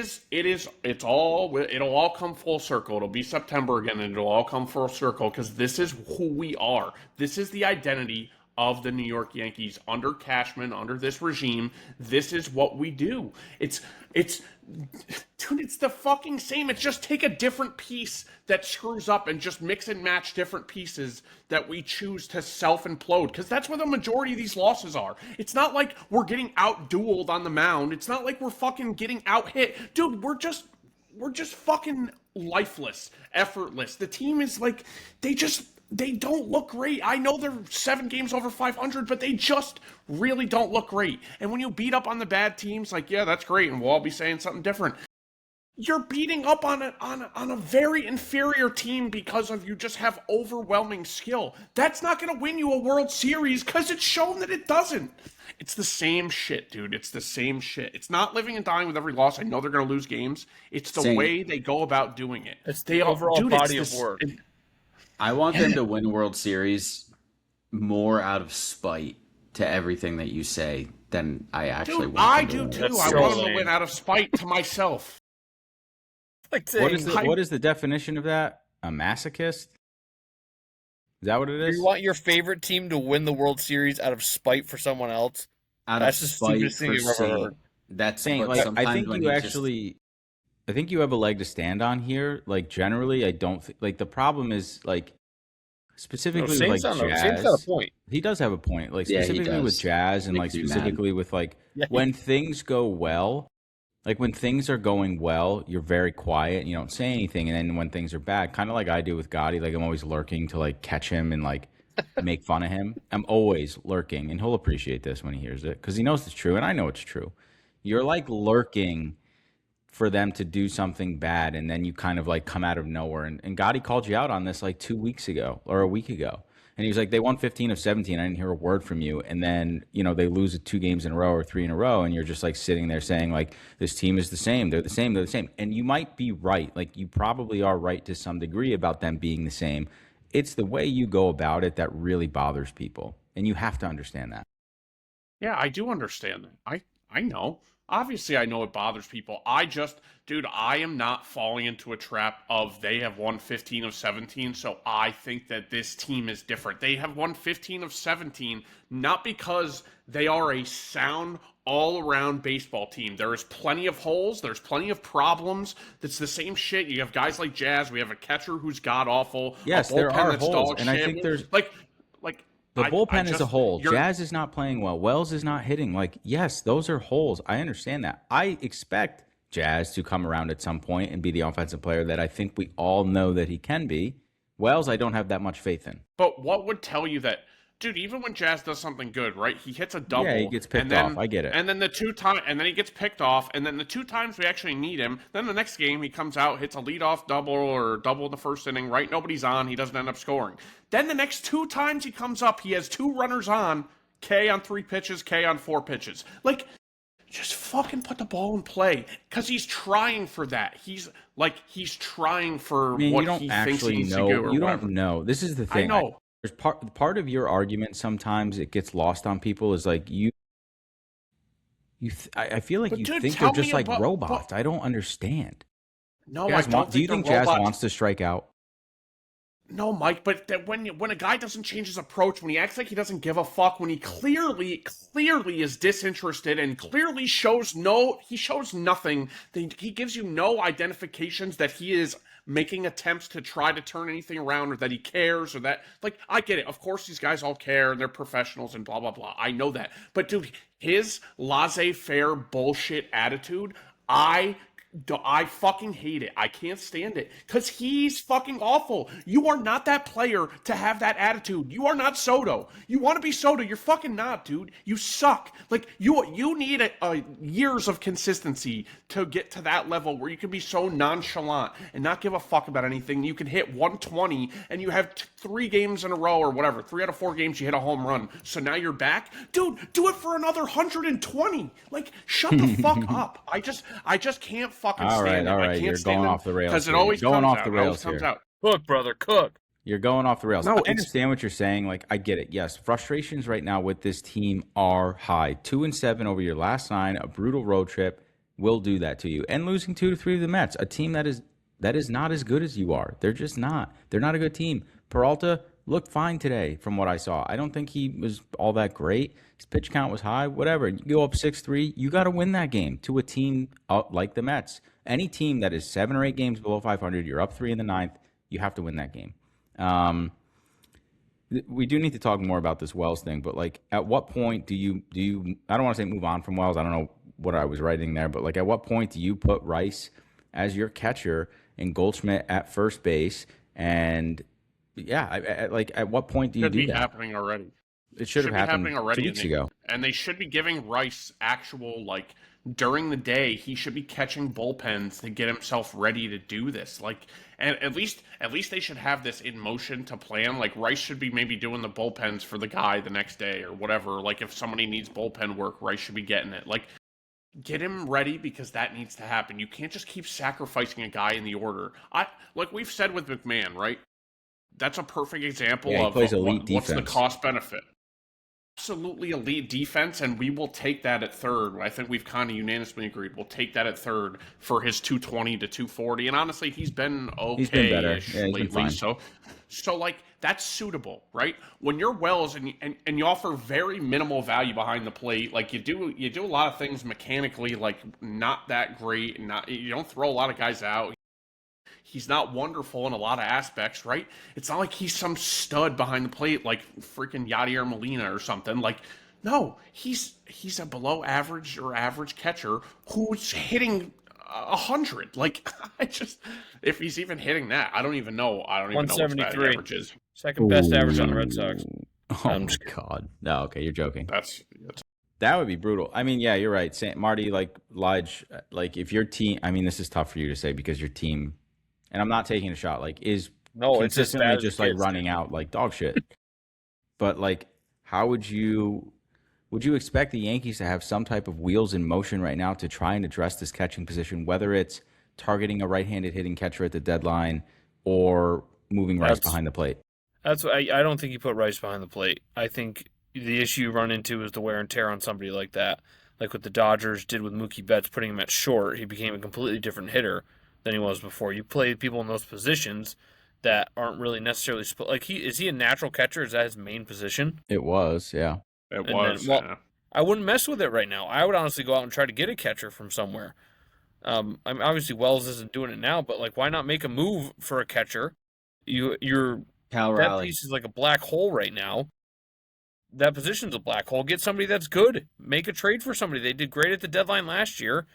all come full circle. It'll be September again and it'll all come full circle because this is who we are. This is the identity of the New York Yankees under Cashman, under this regime. This is what we do. Dude, it's the fucking same. It's just take a different piece that screws up and just mix and match different pieces that we choose to self-implode, because that's where the majority of these losses are. It's not like we're getting out-dueled on the mound. It's not like we're fucking getting out-hit. Dude, we're just fucking lifeless, effortless. The team is like, they don't look great. I know they're 7 games over 500, but they just really don't look great. And when you beat up on the bad teams, like, yeah, that's great, and we'll all be saying something different. You're beating up on a very inferior team because of you just have overwhelming skill. That's not going to win you a World Series because it's shown that it doesn't. It's the same shit, dude. It's the same shit. It's not living and dying with every loss. I know they're going to lose games. It's the way they go about doing it. It's the overall body of work. I want them to win a World Series more out of spite to everything that you say than I actually want. I do too. I want them to win out of spite to myself. Like what is the definition of that? A masochist? Is that what it is? You want your favorite team to win the World Series out of spite for someone else? That's the stupidest thing you've ever heard. That's saying, like, I think you actually. I think you have a leg to stand on here. Like, generally, I don't think, like, the problem is, like, specifically with, like, Jazz. Saint's got a point. He does have a point. Like, specifically with Jazz and, like, specifically with, like, when things go well, like, when things are going well, you're very quiet and you don't say anything. And then when things are bad, kind of like I do with Gotti, like, I'm always lurking to, like, catch him and, like, make fun of him. I'm always lurking, and he'll appreciate this when he hears it because he knows it's true, and I know it's true. You're, like, lurking for them to do something bad, and then you kind of like come out of nowhere. And Gotti called you out on this like 2 weeks ago or a week ago. And he was like, they won 15 of 17. I didn't hear a word from you. And then, you know, they lose 2 games in a row or 3 in a row. And you're just like sitting there saying like, this team is the same. They're the same. They're the same. And you might be right. Like, you probably are right to some degree about them being the same. It's the way you go about it that really bothers people. And you have to understand that. Yeah, I do understand that. I know. Obviously, I know it bothers people. I am not falling into a trap of they have won 15 of 17, so I think that this team is different. They have won 15 of 17, not because they are a sound, all-around baseball team. There is plenty of holes. There's plenty of problems. That's the same shit. You have guys like Jazz. We have a catcher who's god-awful. Yes, there are holes, and I think there's... The bullpen is a hole. Jazz is not playing well. Wells is not hitting. Like, yes, those are holes. I understand that. I expect Jazz to come around at some point and be the offensive player that I think we all know that he can be. Wells, I don't have that much faith in. But what would tell you that, dude, even when Jazz does something good, right? He hits a double. Yeah, he gets picked off. I get it. And then and then he gets picked off. And then the 2 times we actually need him, then the next game he comes out, hits a leadoff double or double in the first inning, right? Nobody's on. He doesn't end up scoring. Then the next 2 times he comes up, he has 2 runners on, K on 3 pitches, K on 4 pitches. Like, just fucking put the ball in play, because he's trying for that. He's trying for what he thinks he needs to do. You don't know. This is the thing. I know. There's part of your argument sometimes it gets lost on people is like I feel like think they're just like robots. I don't understand. No, I don't. Do you think Jazz wants to strike out? No, Mike, but that when a guy doesn't change his approach, when he acts like he doesn't give a fuck, when he clearly is disinterested and clearly shows nothing, he gives you no identifications that he is making attempts to try to turn anything around or that he cares or that, like, I get it. Of course, these guys all care and they're professionals and blah, blah, blah. I know that. But dude, his laissez-faire bullshit attitude, I fucking hate it. I can't stand it because he's fucking awful. You are not that player to have that attitude. You are not Soto. You want to be Soto. You're fucking not, dude. You suck. Like, you need years of consistency to get to that level where you can be so nonchalant and not give a fuck about anything. You can hit 120 and you have 3 games in a row or whatever. 3 out of 4 games you hit a home run. So now you're back. Dude, do it for another 120. Like, shut the fuck up. I just can't fucking stand it. All right, you're going off the rails. Because it always going comes off the rails here. Cook, brother, cook. You're going off the rails. No, I understand what you're saying. Like, I get it. Yes, frustrations right now with this team are high. 2-7 over your last 9, a brutal road trip will do that to you. And losing 2-3 to the Mets, a team that is not as good as you are. They're just not. They're not a good team. Peralta, looked fine today from what I saw. I don't think he was all that great. His pitch count was high, whatever. You go up 6-3, you got to win that game to a team like the Mets. Any team that is 7 or 8 games below 500, you're up 3 in the ninth, you have to win that game. We do need to talk more about this Wells thing, but like, at what point do you? I don't want to say move on from Wells. I don't know what I was writing there, but like, at what point do you put Rice as your catcher and Goldschmidt at first base? And yeah, like, at what point do you do that? Should be happening already. It should have happened already 2 weeks ago. And they should be giving Rice actual, like, during the day, he should be catching bullpens to get himself ready to do this. Like, and at least they should have this in motion to plan. Like, Rice should be maybe doing the bullpens for the guy the next day or whatever. Like, if somebody needs bullpen work, Rice should be getting it. Like, get him ready, because that needs to happen. You can't just keep sacrificing a guy in the order. Like we've said with McMahon, right? That's a perfect example Yeah, he of plays elite what's the defense. cost benefit. Absolutely elite defense, and we will take that at third. I think we've kind of unanimously agreed. We'll take that at third for his 220 to 240. And honestly, he's been okay. He's been better. Yeah, he's been lately. fine. So like, that's suitable, right? When you're Wells and you offer very minimal value behind the plate, like you do a lot of things mechanically, like not that great. You don't throw a lot of guys out. He's not wonderful in a lot of aspects, right? It's not like he's some stud behind the plate like freaking Yadier Molina or something. Like, no, he's a below average or average catcher who's hitting 100. Like, if he's even hitting that, I don't even know. I don't even know what his batting 173. average is. Second best average on the Red Sox. Oh my God. No, okay, you're joking. That's That would be brutal. I mean, yeah, you're right. Marty, like, Lige, like, if your team, I mean, this is tough for you to say because your team, and I'm not taking a shot, like, is it's as consistently bad as just it like gets. running out like dog shit. But like, how would you expect the Yankees to have some type of wheels in motion right now to try and address this catching position, whether it's targeting a right-handed hitting catcher at the deadline or moving Rice behind the plate? That's I don't think you put Rice behind the plate. I think the issue you run into is the wear and tear on somebody like that. Like what the Dodgers did with Mookie Betts, putting him at short, he became a completely different hitter than he was before. You play people in those positions that aren't really necessarily like is he a natural catcher? Is that his main position? It was, yeah. it And was. then, well, yeah. I wouldn't mess with it right now. I would honestly go out and try to get a catcher from somewhere. I mean, obviously Wells isn't doing it now, but like, why not make a move for a catcher? You're Cal that Raleigh. piece is like a black hole right now. That position's a black hole. Get somebody that's good. Make a trade for somebody. They did great at the deadline last year.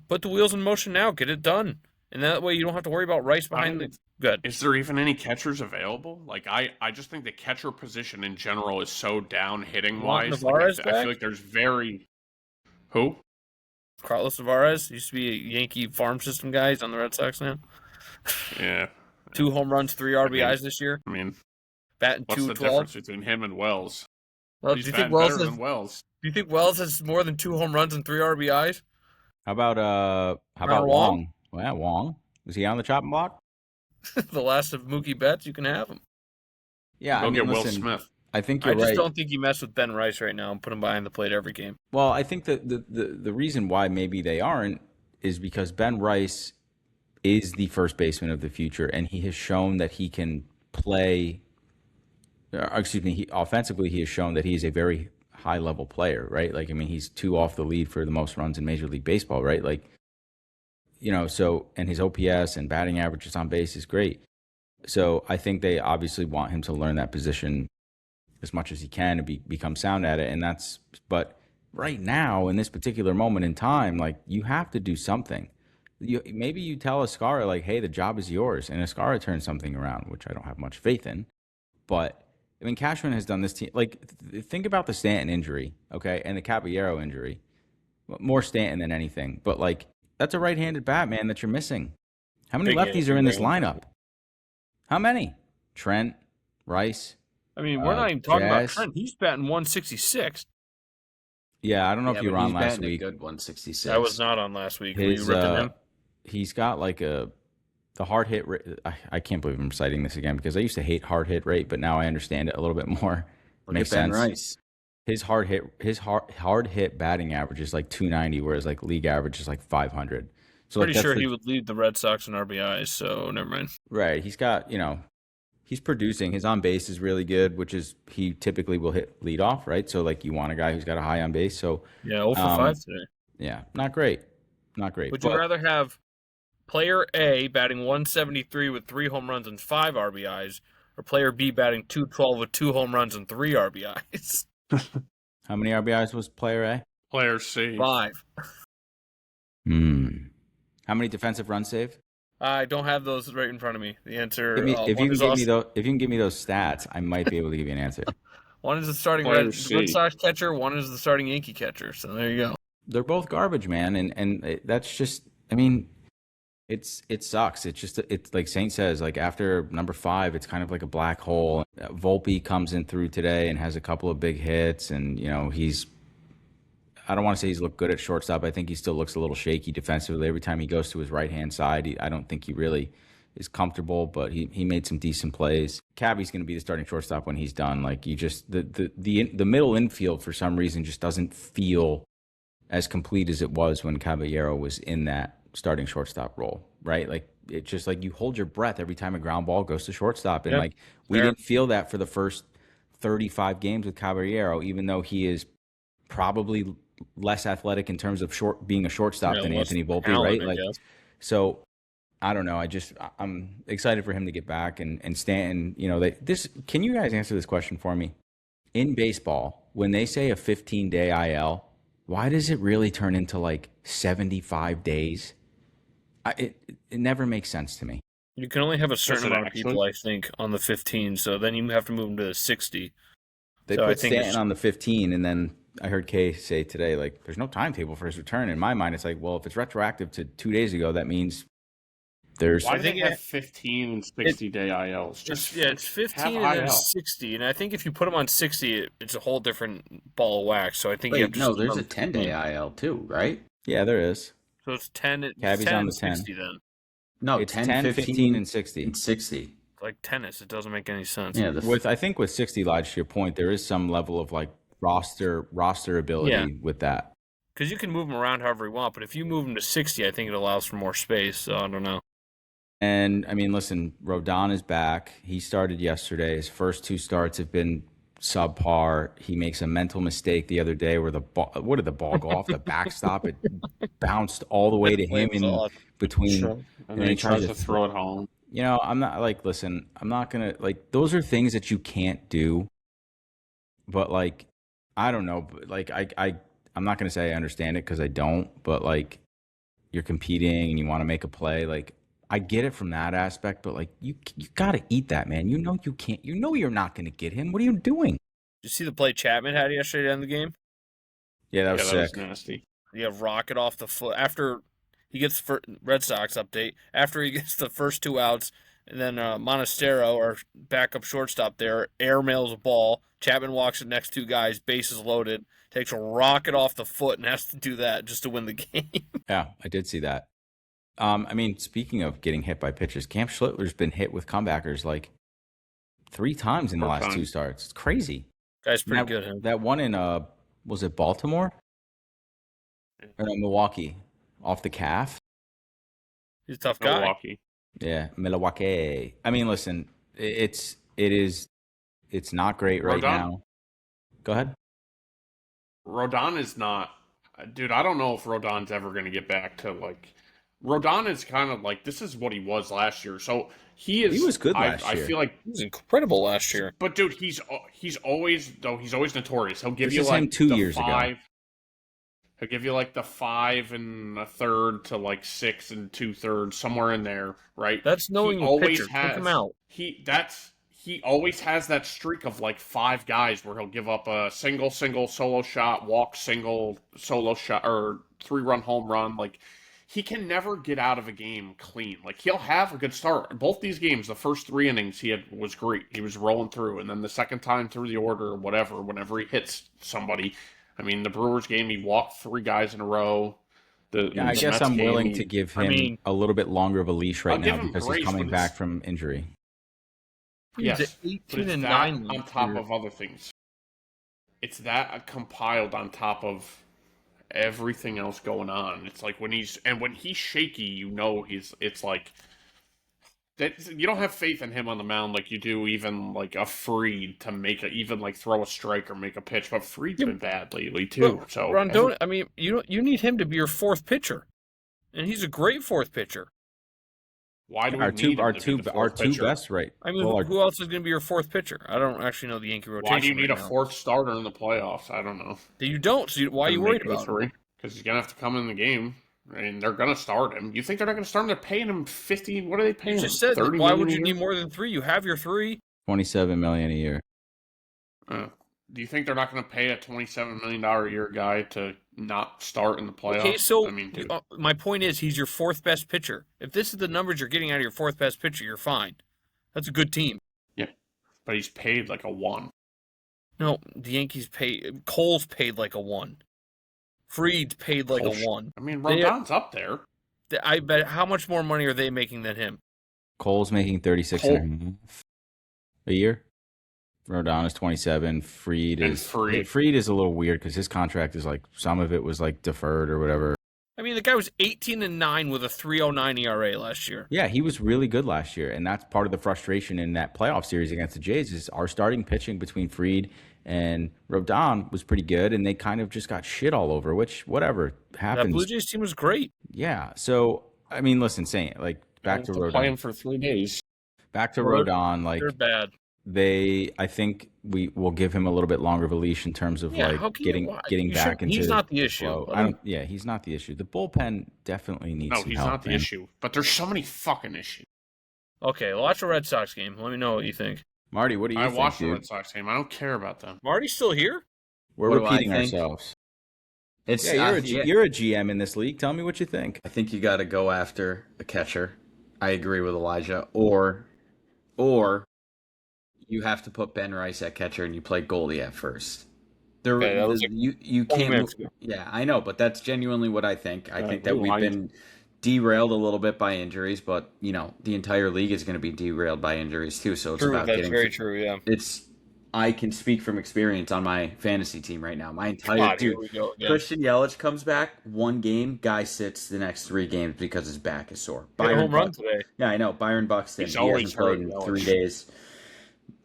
Put the wheels in motion now. Get it done. And that way you don't have to worry about Rice behind the good. Is there even any catchers available? Like, I just think the catcher position in general is so down hitting wise. Like, Nevarez I back? feel like there's very who? Carlos Tavares used to be a Yankee farm system guy. He's on the Red Sox now. Yeah. 2 home runs, 3 RBIs this year. I mean, Batting what's the 212. difference between him and Wells? Well, do He's you batting think Wells better has? than Wells. Do you think Wells has more than 2 home runs and 3 RBIs? How about Wong? Wong? Well, yeah, Wong. Was he on the chopping block? The last of Mookie Betts, you can have him. Yeah, Go I mean, get Will listen, Smith. I think I you're just right. don't think you mess with Ben Rice right now and put him behind the plate every game. Well, I think that the reason why maybe they aren't is because Ben Rice is the first baseman of the future, and he has shown that he can play. Offensively, he has shown that he is a very high level player, right? Like, I mean, he's 2 off the lead for the most runs in Major League Baseball, right? Like, so, and his OPS and batting averages on base is great. So I think they obviously want him to learn that position as much as he can and become sound at it. But right now, in this particular moment in time, like, you have to do something. Maybe you tell Ascara, like, hey, the job is yours, and Ascara turns something around, which I don't have much faith in. But I mean, Cashman has done this team. Like, think about the Stanton injury, okay, and the Caballero injury. More Stanton than anything, but like, that's a right-handed bat, man, that you're missing. How many Big lefties Yankee are in this brain. lineup? How many? Trent, Rice. I mean, we're not even talking about Jazz. Trent. He's batting 166. Yeah, I don't know if you were but on he's last batting a week. good 166. I was not on last week. Were you ripping him? He's got like the hard hit rate. I can't believe I'm citing this again because I used to hate hard hit rate, but now I understand it a little bit more. Look Makes at Ben sense. Rice. His hard hit batting average is like 290, whereas like league average is like 500. So Pretty like, sure he would lead the Red Sox in RBIs, so never mind. Right. He's got, He's producing. His on base is really good, which is he typically will hit leadoff, right? So like you want a guy who's got a high on base. So Yeah, 0 for 5 today. yeah, not great, not great. Would you rather have player A batting 173 with 3 home runs and 5 RBIs, or player B batting 212 with 2 home runs and 3 RBIs? How many RBIs was player A? Player C. 5. How many defensive runs saved? I don't have those right in front of me. The answer. If you can give me those stats, I might be able to give you an answer. One is the starting Red Sox catcher. One is the starting Yankee catcher. So there you go. They're both garbage, man, and that's just. I mean, it sucks. It's like Saint says. Like after number 5, it's kind of like a black hole. Volpe comes in through today and has a couple of big hits, and he's. I don't want to say he's looked good at shortstop. I think he still looks a little shaky defensively. Every time he goes to his right-hand side, I don't think he really is comfortable, but he made some decent plays. Cabby's going to be the starting shortstop when he's done. Like you just the middle infield for some reason just doesn't feel as complete as it was when Caballero was in that starting shortstop role, right? Like it's just like you hold your breath every time a ground ball goes to shortstop, and like we didn't feel that for the first 35 games with Caballero, even though he is probably less athletic in terms of being a shortstop than Anthony Volpe, right? Like, so I don't know. I'm excited for him to get back and Stanton. Can you guys answer this question for me? In baseball, when they say a 15-day IL, why does it really turn into like 75 days? It never makes sense to me. You can only have a certain amount of people, I think, on the 15. So then you have to move them to the 60. They put Stanton on the 15, and then I heard Kay say today, like, there's no timetable for his return. In my mind, it's like, well, if it's retroactive to 2 days ago, that means there's. Why do they have 15 and 60-day ILs? It's 15 and then 60. And I think if you put them on 60, it's a whole different ball of wax. So I think you have to. No, there's a 10-day IL too, right? Yeah, there is. So it's 10. Cabby's 10 on and the 10. 60 then. No, it's 10, 15, and 60. And 60. Like tennis, it doesn't make any sense. Yeah, I think with 60, Lodge, to your point, there is some level of like roster ability with that. Because you can move them around however you want, but if you move them to 60, I think it allows for more space. So I don't know. And I mean, listen, Rodon is back. He started yesterday. His first 2 starts have been subpar. He makes a mental mistake the other day where the ball, did the ball go off the backstop? It bounced all the way to him in between, and then he tries to throw it home. I'm not like, listen, I'm not gonna like. Those are things that you can't do. But like, I don't know. But like, I'm not gonna say I understand it because I don't. But like, you're competing and you want to make a play. Like, I get it from that aspect. But like, you gotta eat that, man. You can't. You're not gonna get him. What are you doing? Did you see the play Chapman had yesterday to end the game? Yeah, that was sick. That was nasty. Yeah, rocket off the foot after he gets Red Sox update. After he gets the first 2 outs, and then Monastero, our backup shortstop there, airmails a ball. Chapman walks the next 2 guys, bases loaded, takes a rocket off the foot, and has to do that just to win the game. Yeah, I did see that. I mean, speaking of getting hit by pitches, Cam Schlittler's been hit with comebackers like 3 times in the last 2 starts. It's crazy. Guy's pretty good. Huh? That one in was it Baltimore or no, Milwaukee off the calf? He's a tough guy. Milwaukee. Yeah, Milwaukee. I mean, listen, it's not great right now. Go ahead. Rodon is not, dude. I don't know if Rodon's ever going to get back to like. Rodon is kind of like, this is what he was last year. So he was good last year. I feel like he was incredible last year. But dude, he's always notorious. He'll give you like him 2 years ago. He'll give you like the 5 1/3 to like 6 2/3, somewhere in there, right? That's knowing the pitcher. Take him out. He always has that streak of like 5 guys where he'll give up a single solo shot, walk single solo shot, or 3-run home run. Like, he can never get out of a game clean. Like, he'll have a good start. Both these games, the first 3 innings, was great. He was rolling through, and then the second time through the order or whatever, whenever he hits somebody. I mean, the Brewers game, he walked 3 guys in a row. I guess I'm willing to give him a little bit longer of a leash right now because he's coming back from injury. Yes, 18 and 9 on top of other things. It's that compiled on top of everything else going on. It's like when he's shaky, it's like You don't have faith in him on the mound like you do even like a Freed to make even like throw a strike or make a pitch. But Freed's been bad lately too. But So Rondon, I mean, you need him to be your fourth pitcher, and he's a great fourth pitcher. why do we Our need two, our him to be two, the our fourth two pitcher? best, right? I mean, Well, who else is going to be your fourth pitcher? I don't actually know the Yankee rotation. Why do you need right a now. fourth starter in the playoffs? I don't know. You don't. So why are you worried about it? Because he's gonna have to come in the game, and they're gonna start him. You think they're not gonna start him? They're paying him 50. What are they paying You him? just said, 30 why million would a you year? need more than 3? You have your 3. $27 million a year. Do you think they're not going to pay a $27 million a year guy to not start in the playoffs? Okay, so I mean, dude. my point is he's your fourth best pitcher. If this is the numbers you're getting out of your fourth best pitcher, you're fine. That's a good team. Yeah, but he's paid like a 1. No, the Yankees Cole's paid like a 1. Freed's paid like a 1. I mean, Rodon's up there. I bet how much more money are they making than him? Cole's making 36 and a half a year. Rodon is 27. Freed is a little weird because his contract is like some of it was like deferred or whatever. I mean, the guy was 18-9 with a 3.09 ERA last year. Yeah, he was really good last year, and that's part of the frustration in that playoff series against the Jays is our starting pitching between Freed and Rodon was pretty good, and they kind of just got shit all over, which whatever happens. That Blue Jays team was great. Yeah, so I mean, listen, saying like back to Rodon. Play him for 3 days. Back to Rodon, like they're bad. I think we will give him a little bit longer of a leash in terms of getting back into. He's not the issue. He's not the issue. The bullpen definitely needs. No, he's help, not the man. issue. But there's so many fucking issues. Okay, watch a Red Sox game. Let me know what you think. Marty, what do you think? I watched the dude? Red Sox game. I don't care about them. Marty's still here? We're What do I repeating think? ourselves. It's Yeah, you're a GM in this league. Tell me what you think. I think you got to go after a catcher. I agree with Elijah. Or you have to put Ben Rice at catcher and you play Goldie at first. You can't. Yeah, I know, but that's genuinely what I think. I think that we've been derailed a little bit by injuries, but the entire league is going to be derailed by injuries too. So it's about getting. That's very true. Yeah. I can speak from experience on my fantasy team right now. My entire here we go again. Christian Yelich comes back 1 game, guy sits the next 3 games because his back is sore. Hit a home run today. Yeah, I know. Byron Buxton. He's He always hasn't played in hurt, 3 days.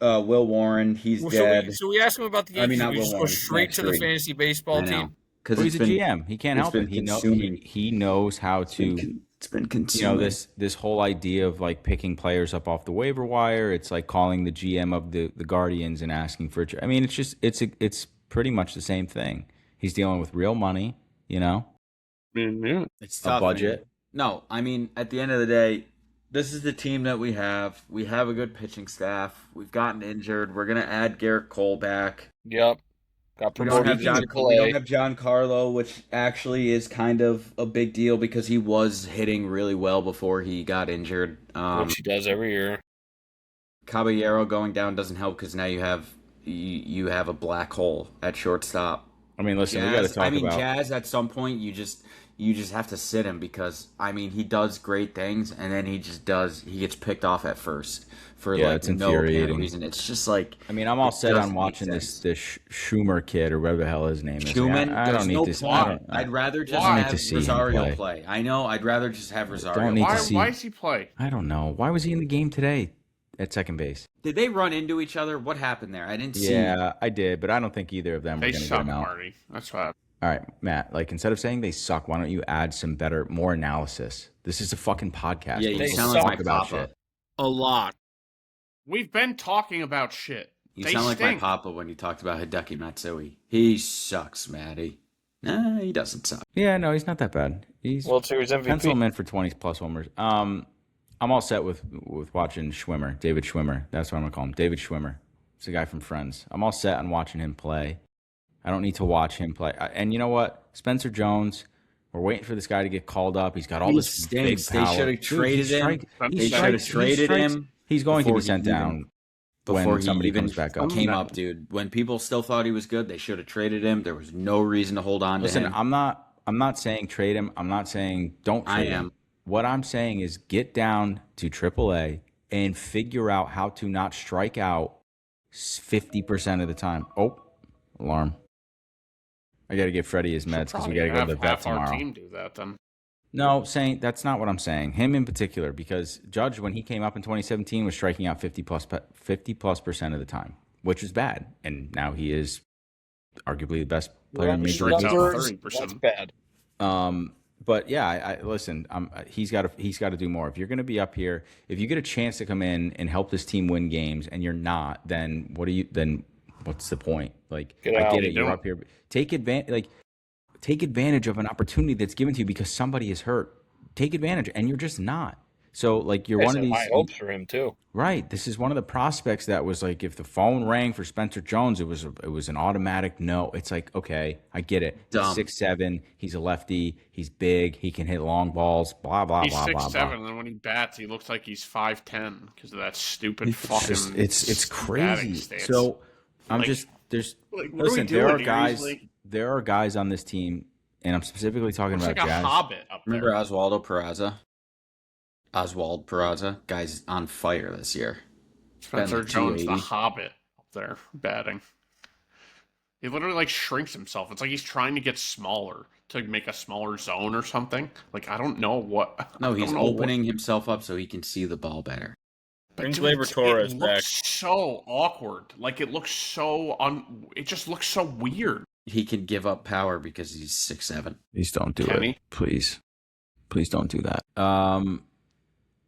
Will Warren, he's dead. So we ask him about the Yankees. not we Will just go Warren, straight Max to the Fried. fantasy baseball team. Because He's a GM. He can't help it. He knows how to. It's been consuming. This whole idea of like picking players up off the waiver wire. It's like calling the GM of the Guardians and asking for. I mean, it's pretty much the same thing. He's dealing with real money. Yeah. It's tough, a budget. Man. No, I mean, at the end of the day, this is the team that we have. We have a good pitching staff. We've gotten injured. We're gonna add Garrett Cole back. Yep. Got We don't promoted have to play. We don't have Giancarlo, which actually is kind of a big deal because he was hitting really well before he got injured. Which he does every year. Caballero going down doesn't help because now you have a black hole at shortstop. I mean, listen, we got to talk about. Jazz at some point you just have to sit him because he does great things and then he gets picked off at first for it's no infuriating reason. It's just like I'm all set on watching this Schumer kid or whatever the hell his name is. Schumann, I don't need to. I'd rather just Why? have Rosario play. I know. I'd rather just have Rosario. Why does he play? I don't know. Why was he in the game today at second base? Did they run into each other? What happened there? I didn't see. Yeah, I did, but I don't think either of them were They going to get suck, him out. Marty. That's why. All right, Matt, instead of saying they suck, why don't you add some more analysis? This is a fucking podcast. Yeah, you sound like my papa. shit. A lot. We've been talking about shit. You They sound like stink. my papa when you talked about Hideki Matsui. He sucks, Matty. Nah, he doesn't suck. Yeah, no, he's not that bad. He's World Series MVP. pencil him in for 20-plus homers. I'm all set with watching Schwimmer, David Schwimmer. That's what I'm going to call him, David Schwimmer. It's a guy from Friends. I'm all set on watching him play. I don't need to watch him play. And you know what? Spencer Jones, we're waiting for this guy to get called up. He's got all this big power. They should have traded him. They should have traded him. He's going to be sent down before somebody he even comes back up. came up, dude. When people still thought he was good, they should have traded him. There was no reason to hold on to him. Listen, I'm not saying trade him. I'm not saying don't trade him. What I'm saying is get down to AAA and figure out how to not strike out 50% of the time. Oh, alarm. I got to give Freddie his meds because we got to go to the vet half tomorrow. Our team do that then. No, saying that's not what I'm saying. Him in particular, because Judge, when he came up in 2017, was striking out 50+% of the time, which is bad. And now he is arguably the best player in Major League strikes out Baseball. 30%. That's bad. But yeah, I listen. He's got to do more. If you're going to be up here, if you get a chance to come in and help this team win games, and you're not, then what's the point? Like, Get I out. get it. You're up here. Take advantage of an opportunity that's given to you because somebody is hurt. Take advantage, and you're just not. So, like, you're I one said of these. high hopes for him too. Right. This is one of the prospects that was like, if the phone rang for Spencer Jones, it was an automatic no. It's like, okay, I get it. Dumb. 6'7", he's a lefty, he's big, he can hit long balls, blah blah He's blah 6'7", blah blah. and then when he bats, he looks like he's 5'10" because of that stupid fucking. It's batting crazy. stance. So I'm Like- just there's Like, what are we listen. doing There are here? guys. He's like, There are guys on this team, and I'm specifically talking looks about like a Jazz. hobbit up Remember there. Oswald Peraza? Guy's on fire this year. Spencer like Jones, the 280. hobbit up there batting. He literally like shrinks himself. It's like he's trying to get smaller to make a smaller zone or something. Like I don't know what. No, I he's don't know what- opening himself up so he can see the ball better. Brings Dude, Labor Torres it back. looks so awkward. Like it looks so It just looks so weird. He can give up power because he's 6'7". Please don't do Kenny? it. Please don't do that.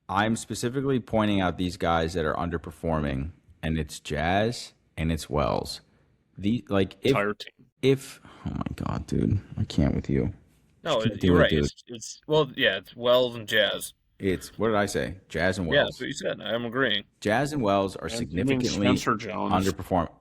I'm specifically pointing out these guys that are underperforming, and it's Jazz and it's Wells. Entire team. If oh my god, dude, I can't with you. No, Can't do you're it, right. dude. It's it's Wells and Jazz. It's what did I say? Jazz and Yeah, Wells. that's what you said. I'm agreeing. Jazz and Wells are And you mean significantly Spencer Jones. underperforming.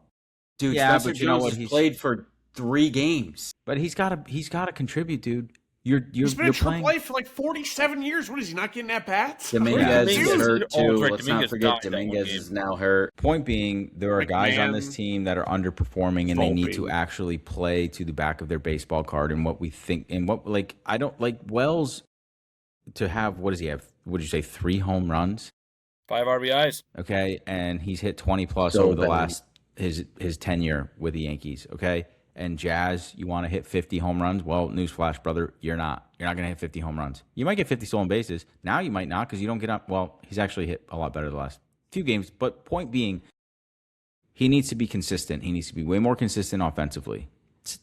Dude, Yeah, Spencer but you know Jones what? has He's played for 3 games. But he's got to contribute, dude. You're He's been in playing. AAA for like 47 years. What is he not getting at bats? Dominguez Yeah. is hurt Oh, too. right, Let's Dominguez not forget died that one Dominguez game. is now hurt. Point being, there are guys on this McMahon, team that are underperforming, and they need to Volpe. actually play to the back of their baseball card. And what we think, and what like I don't like Wells to have. What does he have? Would you say 3 home runs? 5 RBIs. Okay, and he's hit 20 plus So over the bad. last his tenure with the Yankees. Okay, and Jazz, you want to hit 50 home runs? Well, newsflash, brother, you're not. You're not going to hit 50 home runs. You might get 50 stolen bases. Now you might not because you don't get up. Well, he's actually hit a lot better the last few games. But point being, he needs to be consistent. He needs to be way more consistent offensively.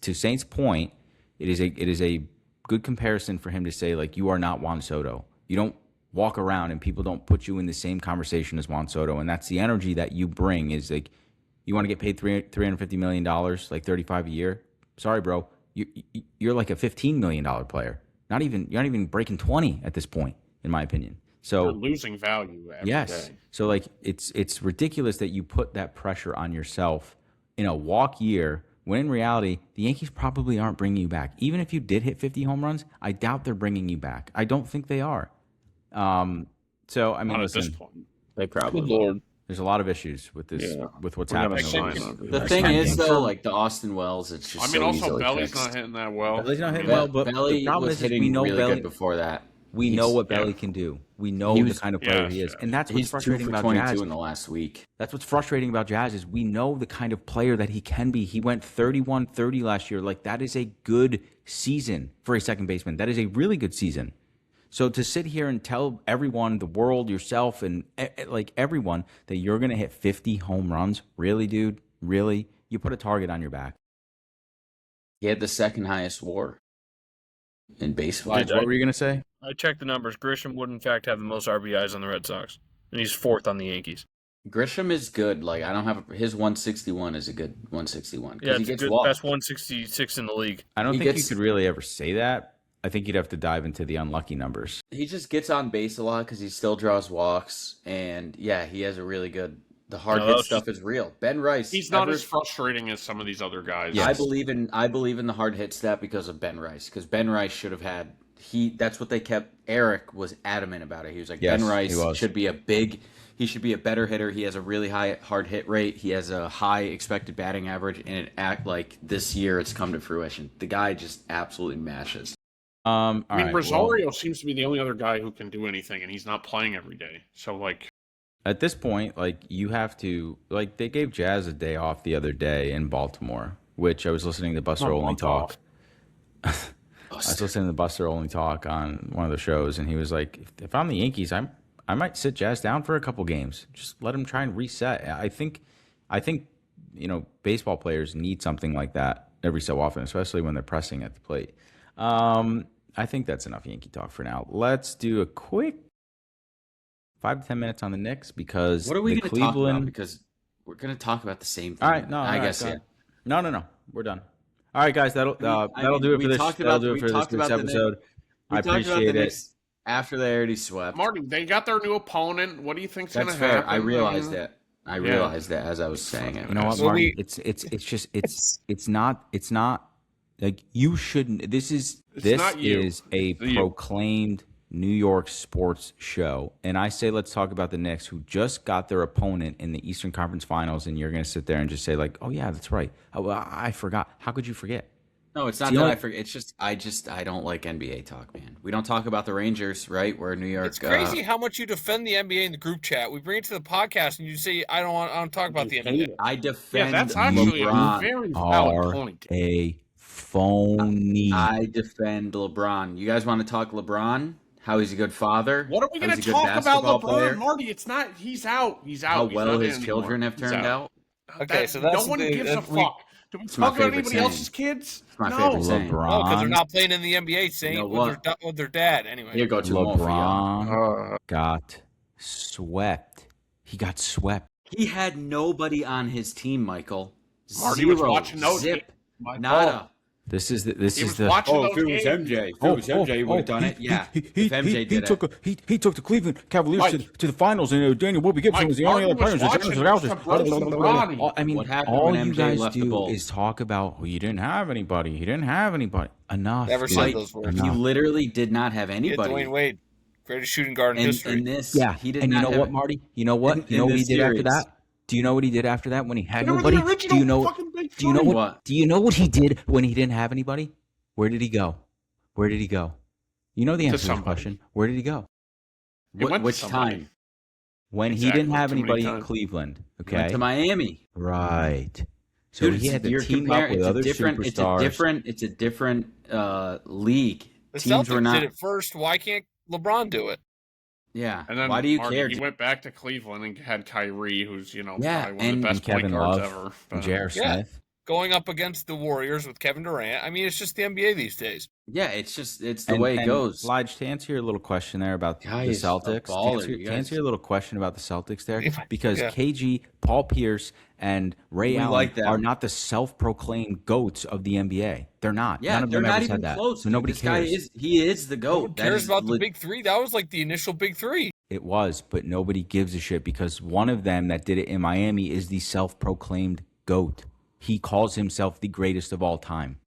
To Saint's point, it is a good comparison for him to say, like, you are not Juan Soto. You don't walk around and people don't put you in the same conversation as Juan Soto. And that's the energy that you bring is like, you want to get paid $350 million, like 35 a year? Sorry, bro. You're like a $15 million player. You're not even breaking 20 at this point, in my opinion. So You're losing value every yes. day. So like it's ridiculous that you put that pressure on yourself in a walk year when in reality the Yankees probably aren't bringing you back. Even if you did hit 50 home runs, I doubt they're bringing you back. I don't think they are. So I mean, Not at this listen, point. They probably Good Lord. there's a lot of issues with this Yeah. with what's We're gonna happening. sign over him. this. The next thing 10 is, games. though, like the Austin Wells, it's just I mean, so also easily Belly's fixed. not hitting that well. Belly's not hitting Be- well, but Belly the problem was is hitting we know really Belly. good before that. We He's- know what yeah. Belly can do. We know He the was- kind of player yes, he is, yes. and that's what's He's 2 frustrating for about 22 Jazz. in the last week. That's what's frustrating about Jazz is we know the kind of player that he can be. He went 31-30 last year. Like that is a good season for a second baseman. That is a really good season. So to sit here and tell everyone, the world, yourself, and like everyone that you're going to hit 50 home runs, really, dude? Really? You put a target on your back. He had the second highest WAR in baseball. Right. What were you going to say? I checked the numbers. Grisham would, in fact, have the most RBIs on the Red Sox. And he's 4th on the Yankees. Grisham is good. Like I don't have his 161 is a good 161 Yeah, because he it's gets good. walked. Best 166 in the league. I don't He think gets- you could really ever say that. I think you'd have to dive into the unlucky numbers. He just gets on base a lot because he still draws walks, and yeah, he has a really good. The hard No, hit that's stuff is real. Ben Rice. He's not ever- as frustrating as some of these other guys. Yes. I believe in the hard hit stat because of Ben Rice. Because Ben Rice should have had that's what they kept. Eric was adamant about it. He was like, Yes, Ben he Rice was. should be he should be a better hitter. He has a really high hard hit rate. He has a high expected batting average, and it act like this year it's come to fruition. The guy just absolutely mashes. I mean, all right, Rosario seems to be the only other guy who can do anything, and he's not playing every day. So, like, at this point, like you have to, like they gave Jazz a day off the other day in Baltimore, which I was listening to Buster Not Olney month talk. off. I was listening to Buster Olney talk on one of the shows, and he was like, "If I'm the Yankees, I might sit Jazz down for a couple games. Just let him try and reset." I think, baseball players need something like that every so often, especially when they're pressing at the plate. I think that's enough Yankee talk for now. Let's do a quick 5 to 10 minutes on the Knicks because What are we the going to talk about? Cleveland. Because we're going to talk about the same thing. All right, no, I all guess right, yeah. No, we're done. All right, guys, that'll do it for this. That'll do it for this week's episode. I appreciate it. After they already swept. Marty, they got their new opponent. What do you think's going to That's fair. happen? I realized that. I realized that as I was saying it. You know what, Marty? It's not like you shouldn't. This is a proclaimed New York sports show, and I say let's talk about the Knicks, who just got their opponent in the Eastern Conference Finals, and you're going to sit there and just say like, "Oh yeah, that's right. Oh, well, I forgot." How could you forget? No, it's not that I forget. It's just I don't like NBA talk, man. We don't talk about the Rangers, right? We're New York. It's crazy how much you defend the NBA in the group chat. We bring it to the podcast, and you say I don't talk about the NBA. I defend. Yeah, that's actually LeBron. a very valid point. A phony. I defend LeBron. You guys want to talk LeBron? How he's a good father? What are we going to talk about LeBron? Marty, it's not. He's out. He's out. How he's well his anymore. children have turned out. Okay, so that's no one gives a fuck. Do we It's my talk about favorite anybody saying. else's kids? It's my no. favorite saying. LeBron. because they're not playing in the NBA, saying You know with their dad. Anyway, Here go to more for y'all. LeBron got swept. He got swept. He had nobody on his team, Michael. Marty was Zero. watching those Zip. games. Nada. This is He was watching those games. MJ, he would have done it. Yeah. If MJ did it. He took the Cleveland Cavaliers to the finals, and Daniel Bobby Gibson was the only other player. I mean, What happened all when you MJ guys left the do Bulls? is talk about, well, you didn't have anybody. He didn't have anybody. Enough. Never dude. said those words. He literally did not have Yeah, anybody. Dwayne Wade, greatest shooting guard in history. In this, Yeah, he did and not you know have what, Marty? You know what? You know what he did after that? Do you know what he did after that when he had nobody? Do you know what? Do you know what he did when he didn't have anybody? Where did he go? Where did he go? You know the answer to this question. Where did he go? Which time? When he didn't have anybody in Cleveland. Okay. Went to Miami. Right. So Dude, he had to team up with other superstars. It's a different league. The Teams Celtics were not. did it first. Why can't LeBron do it? Yeah. And then Why do you Marty, care? He went back to Cleveland and had Kyrie, who's Yeah, probably one of the and best point Kevin guards Love ever. and J.R. Yeah. Smith. Going up against the Warriors with Kevin Durant. I mean, it's just the NBA these days. Yeah, it's the way it goes. Lige, to answer your little question there about the Guys, a Celtics, baller, to you answer guys. your little question about the Celtics there, Yeah. because Yeah. KG, Paul Pierce, and Ray We Allen like them. are not the self-proclaimed goats of the NBA. They're not. Yeah, None of they're them not ever even said that. close. So nobody this cares. guy is the No goat. one That cares is about the leg- big three. That was like the initial big three. It was, but nobody gives a shit because one of them that did it in Miami is the self-proclaimed GOAT. He calls himself the greatest of all time.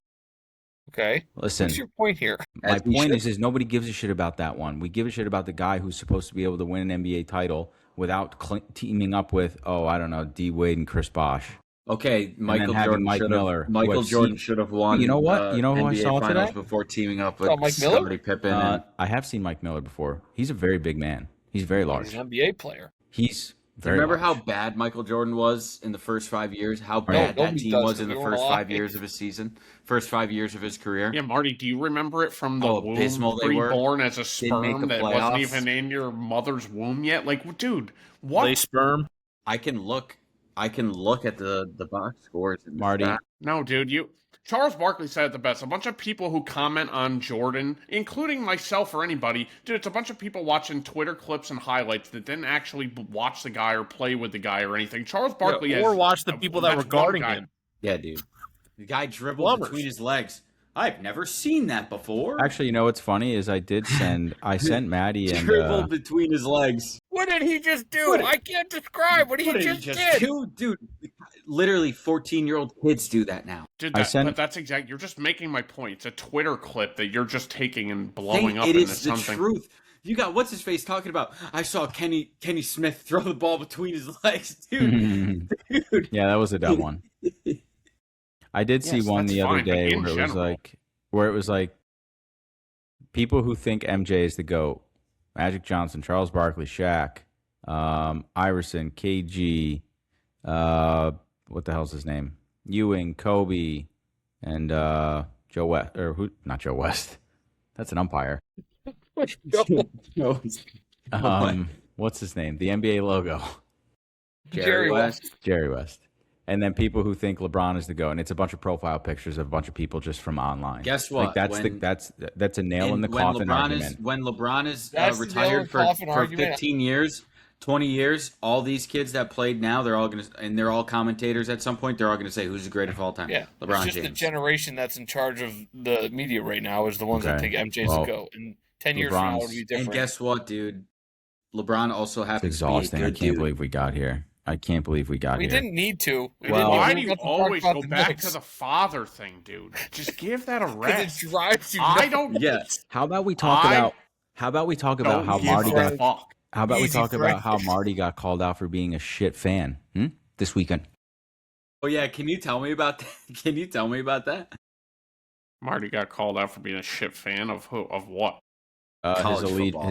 Okay. Listen, What's your point here? my As we point should. is nobody gives a shit about that one. We give a shit about the guy who's supposed to be able to win an NBA title without teaming up with, I don't know, D Wade and Chris Bosh. Okay, Michael having Jordan Mike should Miller, have. Michael who Jordan should have won. You know what? You know who I NBA saw Finals today? before teaming up with Oh, Mike Miller? Scottie Pippen. and I have seen Mike Miller before. He's a very big man. He's very large. He's an NBA player. He's Do you very remember how large. bad Michael Jordan was in the first 5 years? How bad that nobody team does, was in the because we first were 5 alive. years of his season, first 5 years of his career? Yeah, Marty, do you remember it from the How womb, abysmal they were? reborn as a Didn't make sperm the that wasn't playoffs. even in your mother's womb yet? Like, dude, what? sperm. I can look at the box scores. And the Marty. stats. No, dude, Charles Barkley said it the best. A bunch of people who comment on Jordan, including myself or anybody, dude, it's a bunch of people watching Twitter clips and highlights that didn't actually watch the guy or play with the guy or anything. Charles Barkley or watch the people that were guarding him. Yeah, dude. The guy dribbled Plumbers. between his legs. I've never seen that before. Actually, you know what's funny is I sent Maddie and dribbled between his legs. What did he just do? I can't describe what he just did. Dude, literally 14-year-old kids do that now. Dude, but that's exact. You're just making my point. It's a Twitter clip that you're just taking and blowing up It into is the something. truth. You got what's his face talking about? I saw Kenny Smith throw the ball between his legs, dude. Dude. Yeah, that was a dumb one. I did see Yes, one that's the other fine, but day in where it was like people who think MJ is the GOAT, Magic Johnson, Charles Barkley, Shaq, Iverson, KG, what the hell's his name? Ewing, Kobe, and Joe West, or who? Not Joe West. That's an umpire. What's his name? The NBA logo. Jerry West. Jerry West. And then people who think LeBron is the GOAT, and it's a bunch of profile pictures of a bunch of people just from online. Guess what? Like that's a nail in the coffin argument. When LeBron is nail retired in the coffin for argument. 15 years, 20 years, all these kids that played now, they're all commentators at some point. They're all gonna say who's the greatest of all time. Yeah, LeBron it's just James. the generation that's in charge of the media right now is the ones that think MJ's the GOAT. And 10 years from now it would be different. And guess what, dude? LeBron also happens It's exhausting. to be a I good can't dude. believe we got here. I can't believe we got We here. didn't need to. Why do you We got to always talk go about the back Knicks. to the father thing, dude? Just give that a Because rest. it drives you I nuts. don't. Yes. How about we talk about how Don't Marty give a got fuck. how about we Easy talk about how phrase. Marty got called out for being a shit fan this weekend? Oh yeah, can you tell me about that? Can you tell me about that? Marty got called out for being a shit fan of who? Of what? His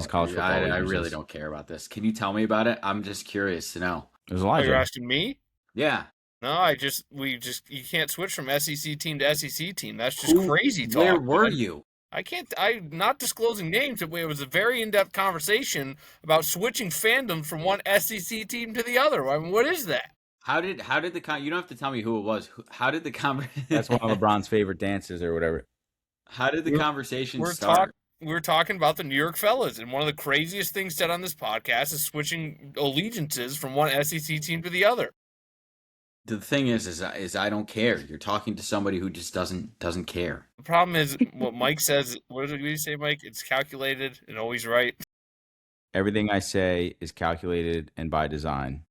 college football. I really allegiances. don't care about this. Can you tell me about it? I'm just curious to know. It was Oh, Elijah. you're asking me? Yeah. No, you can't switch from SEC team to SEC team. That's just crazy talk. Where were bud. you? I'm not disclosing names. It was a very in-depth conversation about switching fandom from one SEC team to the other. I mean, what is that? How did the you don't have to tell me who it was. How did the That's one of LeBron's favorite dances or whatever. How did the conversation We're start? We're talking about the New York fellas, and one of the craziest things said on this podcast is switching allegiances from one SEC team to the other. The thing is I don't care. You're talking to somebody who just doesn't care. The problem is what Mike says. What did you say, Mike? It's calculated and always right. Everything I say is calculated and by design.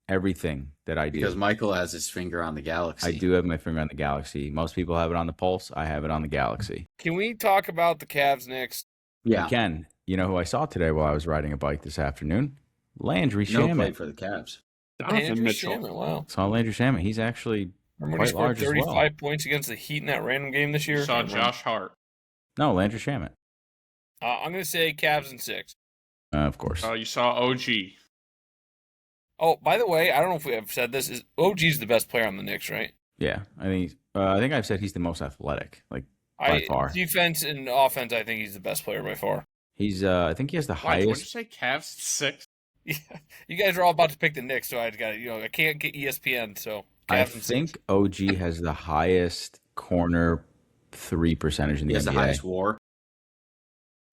Everything that I do. Because Michael has his finger on the galaxy. I do have my finger on the galaxy. Most people have it on the pulse. I have it on the galaxy. Can we talk about the Cavs next? Yeah. You can. You know who I saw today while I was riding a bike this afternoon? Landry No Shamet. play for the Cavs. Donovan Andrew Mitchell. Shamet, wow. Saw Landry Shamet. He's actually Remember when he quite large scored as 35 well. points against the Heat in that random game this year? Saw Josh Hart. No, Landry Shamet. I'm going to say Cavs in 6. Of course. You saw OG. Oh, by the way, I don't know if we have said this. OG's the best player on the Knicks, right? Yeah, I think I've said he's the most athletic, like by far. Defense and offense, I think he's the best player by far. He's I think he has the Why, would you highest. say Cavs 6? Yeah, you guys are all about to pick the Knicks, so I can't get ESPN, so I Cavs in 6. think OG has the highest corner 3 percentage in the He has the NBA. highest WAR.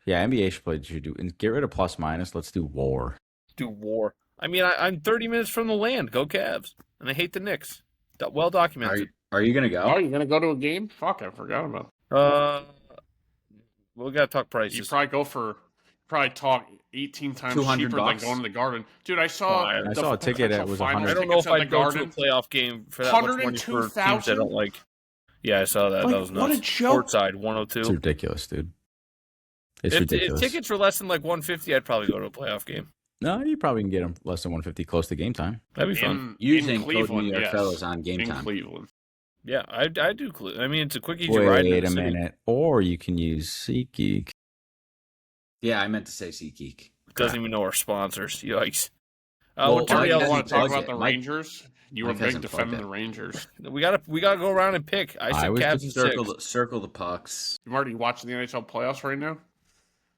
Yeah, NBA should do and get rid of plus minus. Let's do WAR. Do war. I mean, I'm 30 minutes from the land. Go Cavs. And I hate the Knicks. Well documented. Are you gonna go? Oh, you gonna go to a game? Fuck, I forgot about it. We got to talk prices. You probably talk 18 times $200 cheaper than going to the Garden. Dude, I saw I saw a ticket that was final I don't know tickets if at the I'd go to a Garden. playoff game for that much money for teams I 102,000? don't like. Yeah, I saw that. Like, That was nuts. what a joke. Courtside, It's 102. ridiculous, dude. It's If ridiculous. tickets were less than like 150, I'd probably go to a playoff game. No, you probably can get them less than 150 close to game time. That'd be fun. Using in code Cleveland, New York yes. Fellas on game in time. Cleveland. Yeah, I do. I mean, it's a quick, easy ride. Wait into a the city. minute. Or you can use SeatGeek. Yeah, I meant to say SeatGeek. Doesn't even know our sponsors. Yikes. Well, What Mike Terry You hasn't want to talk plugged about it. the Mike- Rangers? You were Mike big hasn't plugged defending it. the Rangers. we gotta go around and pick. I said was Cavs just in 6. Circle the pucks. You already watching the NHL playoffs right now?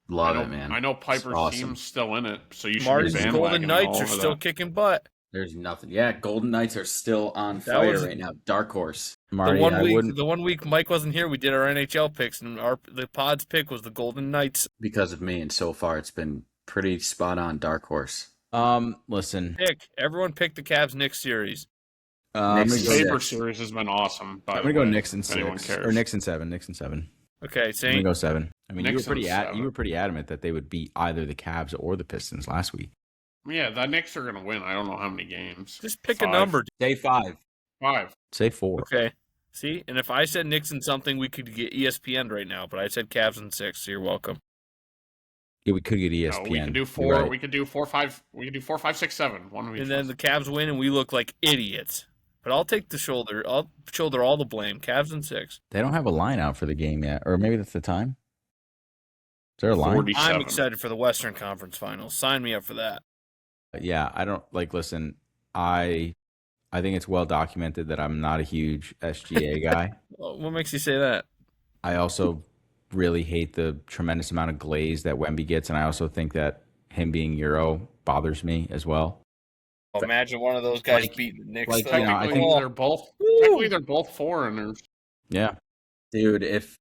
Love I know, it, man. I know Piper's awesome. team's still in it, so you should Marty's be Golden bandwagoning Knights all are over still that. kicking butt. There's nothing. Yeah, Golden Knights are still on That fire was- right now. Dark horse. Marty, The one week Mike wasn't here, we did our NHL picks, and the pod's pick was the Golden Knights. Because of me, and so far it's been pretty spot on. Dark horse. Listen. Everyone picked the Cavs Knicks series. I'm Knicks gonna and go, Paper series has been awesome. I'm gonna go Knicks and if anyone 6 cares. or Knicks and 7. Knicks and 7. Okay, I'm gonna Saint. go 7. I mean, Knicks and you 7. were pretty adamant that they would beat either the Cavs or the Pistons last week. Yeah, the Knicks are gonna win. I don't know how many games. Just pick 5. a number. Day 5. 5. Say 4. Okay. See, and if I said Knicks and something, we could get ESPN right now. But I said Cavs in 6. So you're welcome. Yeah, we could get No, ESPN. we could do You're 4. right. We could do 4, 5. We could do 4, 5, 6, 7. One of each. And then the Cavs win, and we look like idiots. But I'll take the shoulder. I'll shoulder all the blame. Cavs in 6. They don't have a line out for the game yet, or maybe that's the time. Is there a line? 47. I'm excited for the Western Conference Finals. Sign me up for that. Yeah, I don't like. Listen, I think it's well documented that I'm not a huge SGA guy. What makes you say that? I also really hate the tremendous amount of glaze that Wemby gets, and I also think that him being Euro bothers me as well. Imagine one of those guys beating the Knicks. like, though. you know, I Technically, think- they're both foreigners. Yeah. Dude, if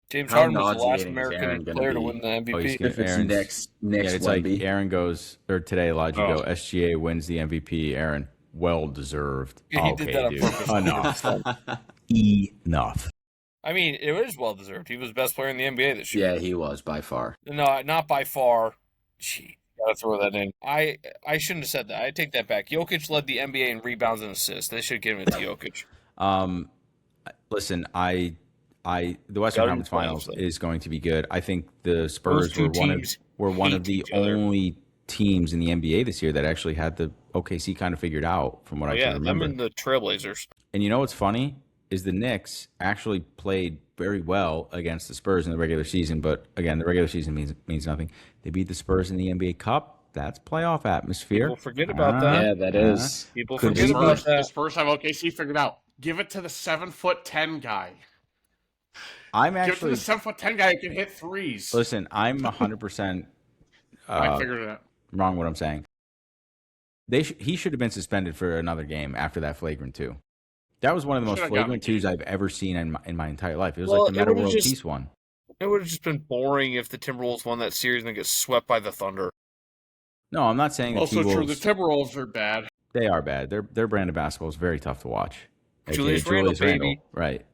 James how Harden was the last nauseating is Aaron American gonna player to be? win the Oh, MVP. he's gonna- if it's Aaron's- Knicks Yeah, it's like Wemby. Aaron goes, or today Elijah Oh. go, SGA wins the MVP. Aaron, well deserved. Yeah, he Okay, did that on dude. purpose. Enough. I mean, it was well deserved. He was the best player in the NBA this year. Yeah, he was by far. No, not by far. Gee, gotta throw that in. I shouldn't have said that. I take that back. Jokic led the NBA in rebounds and assists. They should give it to Jokic. Listen, the Western Gotta Conference be playoffs, Finals though. is going to be good. I think the Spurs two were one teams of hate the each other. only teams in the NBA this year that actually had the OKC kind of figured out, from what I Yeah, can remember. them and the Trailblazers. And you know what's funny is the Knicks actually played very well against the Spurs in the regular season. But again, the regular season means nothing. They beat the Spurs in the NBA Cup. That's playoff atmosphere. People forget about that. Yeah, that is. People Could forget we- about The that. Spurs have OKC figured out. Give it to the 7'10" guy. I'm Give it to actually the 7'10" guy who can hit threes. listen. I'm 100% I figured it out. wrong what I'm saying. He should have been suspended for another game after that flagrant 2. That was one of the most Should've gotten flagrant a game. 2s I've ever seen in my entire life. It was Well, like the it Meta would've World just- Peace one. It would have just been boring if the Timberwolves won that series and then get swept by the Thunder. No, I'm not saying the Also true, the T-Wolves, Timberwolves are bad. they are bad. Their brand of basketball is very tough to watch. AKA Julius Randle, baby. Right.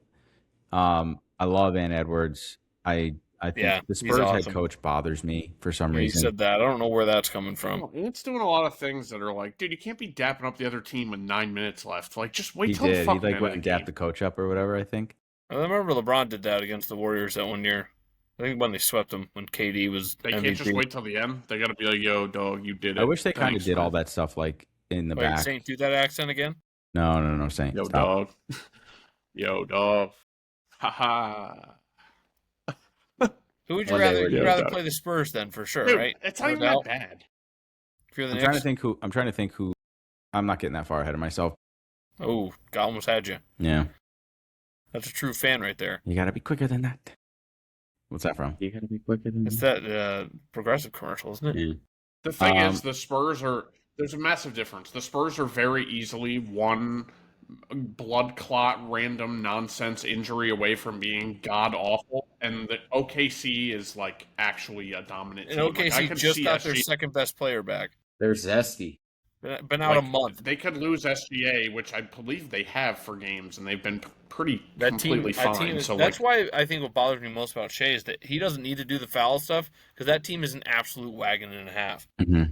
I love Van Edwards. I think Yeah, the he's Spurs head awesome. coach bothers me for some You reason. said that. I don't know where that's coming from. It's doing a lot of things that are like, dude, you can't be dapping up the other team with 9 minutes left. Like, just wait He till the did. He fucking like end went of and the dapped game. the coach up or whatever, I think. I remember LeBron did that against the Warriors that one year. I think when they swept them, when KD was They MVP. can't just wait till the end. They got to be like, yo, dog, you did it. I wish they kind of Thanks, did man. all that stuff like in the Wait, back. Saint, do that accent again? No, Saint. Yo, Stop. dog. Yo, dog. Ha Who would you One day rather? we're You'd doing rather that. play the Spurs then, for sure, Dude, right? it's not No even doubt. that bad. If you're the I'm trying to Knicks, think who. I'm not getting that far ahead of myself. oh, God almost had you. Yeah, That's a true fan right there. you got to be quicker than that. What's that from? You gotta be quicker than It's that progressive commercial, isn't it? Yeah. The thing Um, is, the Spurs are. There's a massive difference. The Spurs are very easily one blood clot, random nonsense injury away from being god awful, and the OKC is like actually a dominant And team. Like, I OKC could just see got their SGA second best player back. They're zesty. Been out a like, month. They could lose SGA, which I believe they have for games, and they've been pretty That completely team, fine. is, so that's like, why I think what bothers me most about Shea is that he doesn't need to do the foul stuff because that team is an absolute wagon and a half. Mm-hmm.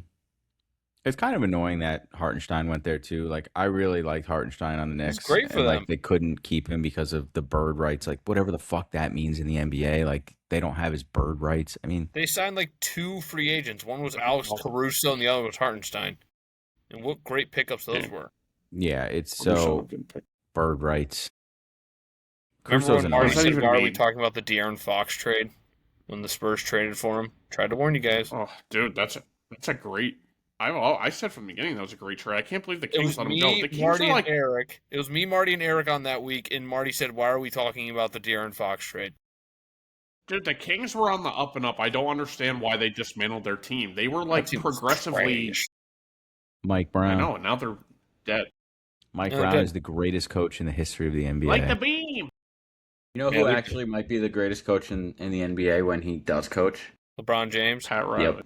It's kind of annoying that Hartenstein went there too. Like I really liked Hartenstein on the Knicks. great for and, them. Like they couldn't keep him because of the bird rights. Like whatever the fuck that means in the NBA. Like they don't have his bird rights. I mean, They signed like 2 free agents. One was Alex Caruso and the other was Hartenstein. And what great pickups those Yeah. were. yeah, it's so bird rights. Remember Caruso's when Marty annoying. Doesn't said, even "Why are we mean- talking about the De'Aaron Fox trade when the Spurs traded for him?" Tried to warn you guys. oh, dude, that's a great. I said from the beginning that was a great trade. I can't believe the It Kings was let him go. me, The Kings Marty, are like, and Eric. It was me, Marty, and Eric on that week, and Marty said, "Why are we talking about the De'Aaron Fox trade?" dude, the Kings were on the up and up. I don't understand why they dismantled their team. They were like That team was progressively. trash. Mike I Brown. know, and now they're dead. Mike No, Brown good. is the greatest coach in the history of the NBA. Like the beam. You know Yeah, who they- actually might be the greatest coach in the NBA when he does coach? LeBron James. Pat Riley.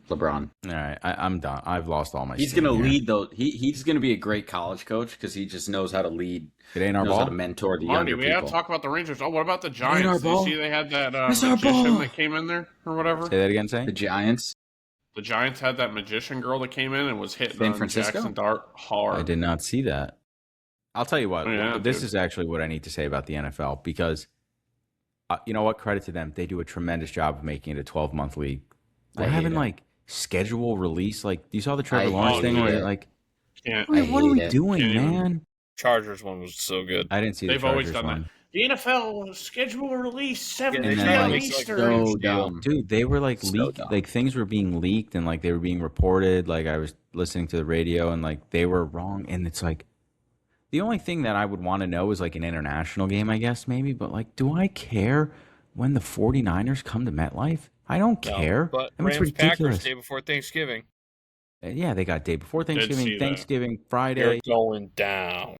LeBron. All right, I'm done. I've lost all my. He's steam gonna here. lead though. He's gonna be a great college coach because he just knows how to lead. It ain't our Knows how ball. to mentor the Marty, younger we people. have to talk about the Rangers. Oh, what about the our Giants? Did you ball. see they had that It's our magician ball. that came in there or whatever? Say that again, Say. The Giants. The Giants had that magician girl that came in and was hitting San on Francisco? Jackson Dart hard. I did not see that. I'll tell you what. Yeah, this dude. is actually what I need to say about the NFL because, you know what? Credit to them. They do a tremendous job of making it a 12-month league. We're I hate having it. like schedule release. Like you saw the Trevor I Lawrence hate thing where it. like, Can't. what are hate we it. doing, Can't even- man? Chargers one was so good. I didn't see the They've always Chargers done one. that. The NFL schedule release 7 And then, p.m. like, Eastern. so dumb. Dude, they were like So leaked, dumb. like things were being leaked and like they were being reported. Like I was listening to the radio and like they were wrong. And it's like the only thing that I would want to know is like an international game, I guess maybe. But like, do I care when the 49ers come to MetLife? I don't No, care. but I mean, it's Rams Packers ridiculous. day before Thanksgiving. Yeah, they got day before see Thanksgiving, that. Thanksgiving, Friday. You're going down.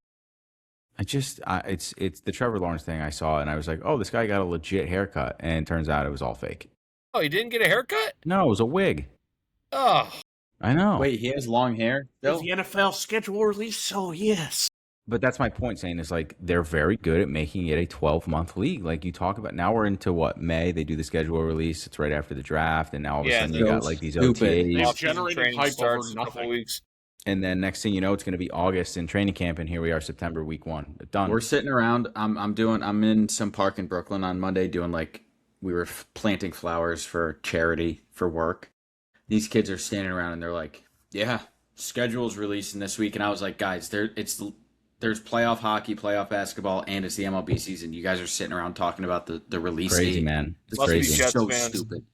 It's the Trevor Lawrence thing I saw, and I was like, oh, this guy got a legit haircut, and it turns out it was all fake. Oh, you didn't get a haircut? No, it was a wig. Oh, I know. Wait, he has long hair? It's Still? the NFL schedule release, so yes. But that's my point, saying is like they're very good at making it a 12-month league. Like you talk about, now we're into what, May? They do the schedule release. It's right after the draft, and now all of a Yeah, sudden you so got like these stupid. OTAs, They've off-season generated training hype starts over in a couple nothing. weeks. and then next thing you know, it's going to be August in training camp, and here we are, September, week 1, done. We're sitting around. I'm in some park in Brooklyn on Monday doing we were planting flowers for charity for work. These kids are standing around and they're like, yeah, schedule's releasing this week. And I was like, guys, there's playoff hockey, playoff basketball, and it's the MLB season. You guys are sitting around talking about the release Crazy, date. man. It's Must be crazy. Jets so fans. stupid.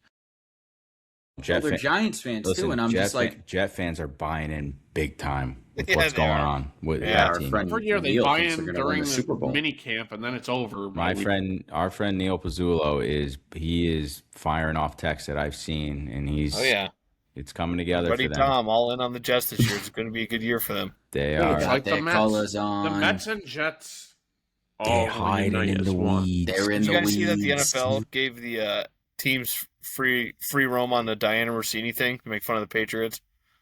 Jet They're fan- Giants fans Listen, too, and I'm Jet just like, Jet fans are buying in big time with Yeah, what's they going are. on with Yeah, that our team. friend Every year they Neil buy thinks in they're gonna win during the the Super Bowl. mini camp, and then it's over. Our friend Neil Pizzulo is firing off texts that I've seen, and Oh, yeah. it's coming together Buddy for them. Tom, all in on the Jets this year. It's going to be a good year for them. They Yeah, are. it's got like the their Mets. colors The on. Mets and Jets. They're all hiding reunite in as the one. weeds. They're in Did you the guys see that the weeds. NFL gave the teams free roam on the Diana Rossini thing to make fun of the Patriots?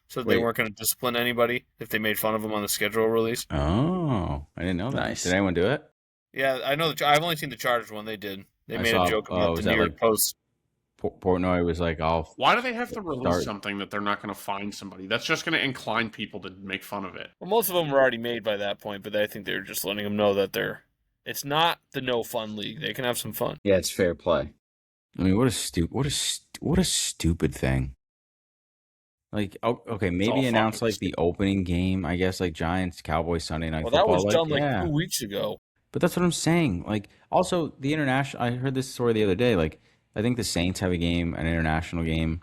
So they Wait. weren't going to discipline anybody if they made fun of them on the schedule release. Oh, I didn't know that. Nice. Did anyone do it? Yeah, I know. I've only seen the Chargers one. They did. They I made saw- a joke oh, about was the that New York like- Post. Portnoy was like, "I'll." Why do they have to release Start. something that they're not going to find somebody? That's just going to incline people to make fun of it. Well, most of them were already made by that point, but I think they're just letting them know that it's not the no fun league. They can have some fun. Yeah, it's fair play. I mean, what a stupid thing. Like, okay, all maybe announce fucking like the opening game. I guess like Giants Cowboys Sunday Night Well, Football. that was done yeah. 2 weeks ago. But that's what I'm saying. Like, also the international. I heard this story the other day. Like, I think the Saints have a game, an international game,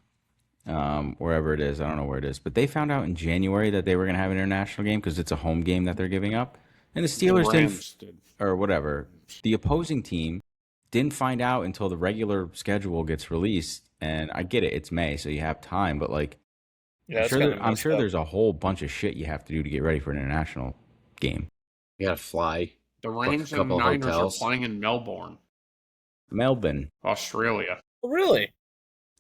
wherever it is. I don't know where it is, but they found out in January that they were going to have an international game because it's a home game that they're giving up. And the Steelers didn't, Rams did. or whatever. The opposing team didn't find out until the regular schedule gets released. And I get it; it's May, so you have time. But like, Yeah, I'm it's sure, kinda I'm messed sure up. there's a whole bunch of shit you have to do to get ready for an international game. You gotta fly. The Rams and couple Niners hotels. are playing in Melbourne, Melbourne. Australia. Oh, really?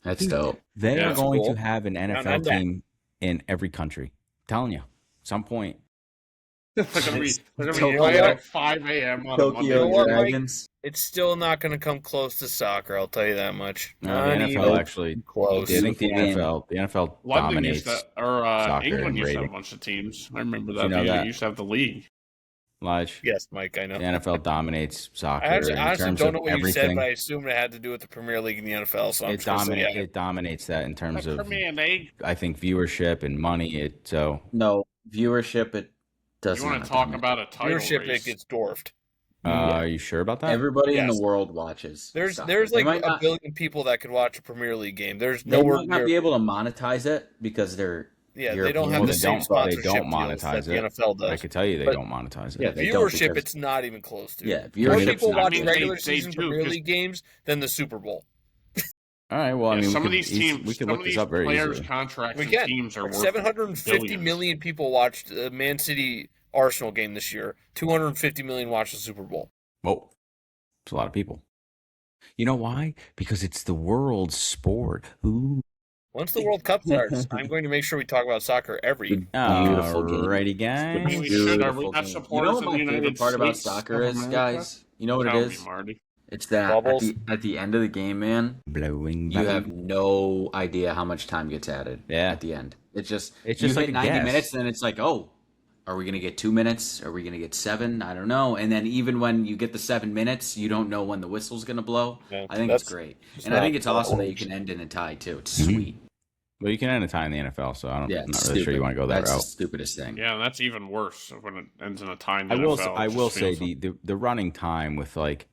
That's dope. They Yeah, are that's going cool. to have an NFL and that. team in every country. telling you, some point. They're gonna be Tokyo- playing at 5 a.m. on a Monday. You know what, Mike? Dragons. It's still not going to come close to soccer. I'll tell you that much. No, Not the NFL even actually. close. I think the Beautiful game. NFL London used dominates. to, or soccer England and used to have a rating. bunch of teams. I remember You that. know They that. used to have the league. Lige, Yes, Mike, I know. the NFL dominates soccer I in honestly terms don't of know what you said, everything. but I assumed it had to do with the Premier League and the NFL. So I'm It just gonna say, yeah. dominates that in terms The of, Premier League. I think, viewership and money. So No viewership. It doesn't. You want have to talk dominate. about a title Viewership race? it gets dwarfed. are you sure about that? Everybody in Yes. the world watches. There's soccer. there's They like might a not- billion people that could watch a Premier League game. There's They nowhere might not near. be able to monetize it because they're Yeah, they European. don't have Well, the they same don't- they sponsorship don't deals monetize that the it. NFL I does. could tell you they But don't monetize it. Yeah, they don't Viewership, because- it's not even close to. Yeah, More viewership's people not- watch I mean, regular they season do, Premier 'cause- League games than the Super Bowl. All right. Well, I Yeah, mean, some we of could, these teams, we could some look of this these up very players' easily. contracts We and can. teams are Like worth 750 billions. million people watched the Man City Arsenal game this year. 250 million watched the Super Bowl. Whoa, it's a lot of people. You know why? Because it's the world's sport. Ooh. Once the World Cup starts, I'm going to make sure we talk about soccer every. Beautiful game. Alrighty, guys. I mean, we should. Are we Beautiful not game. You supporters know of what the my United favorite part about States soccer of is, America? guys? You know what Tell it me, is? Marty. It's that at Bubbles? the end of the game, man, Blowing. you have no idea how much time gets added Yeah. at the end. It's just It's you just hit like a 90 guess. minutes, and then it's like, oh, are we gonna get 2 minutes? Are we gonna get 7? I don't know. And then even when you get the 7 minutes, you don't know when the whistle's gonna blow. Yeah, I think it's that's great, just and I not think it's awesome that you rules. can end in a tie too. It's Mhm. sweet. Well, you can end a tie in the NFL, so I'm Yeah, not it's really sure stupid. you want to go that That's route. the stupidest thing. Yeah, and that's even worse when it ends in a tie in the I will. NFL. I It will just say feels the running time with like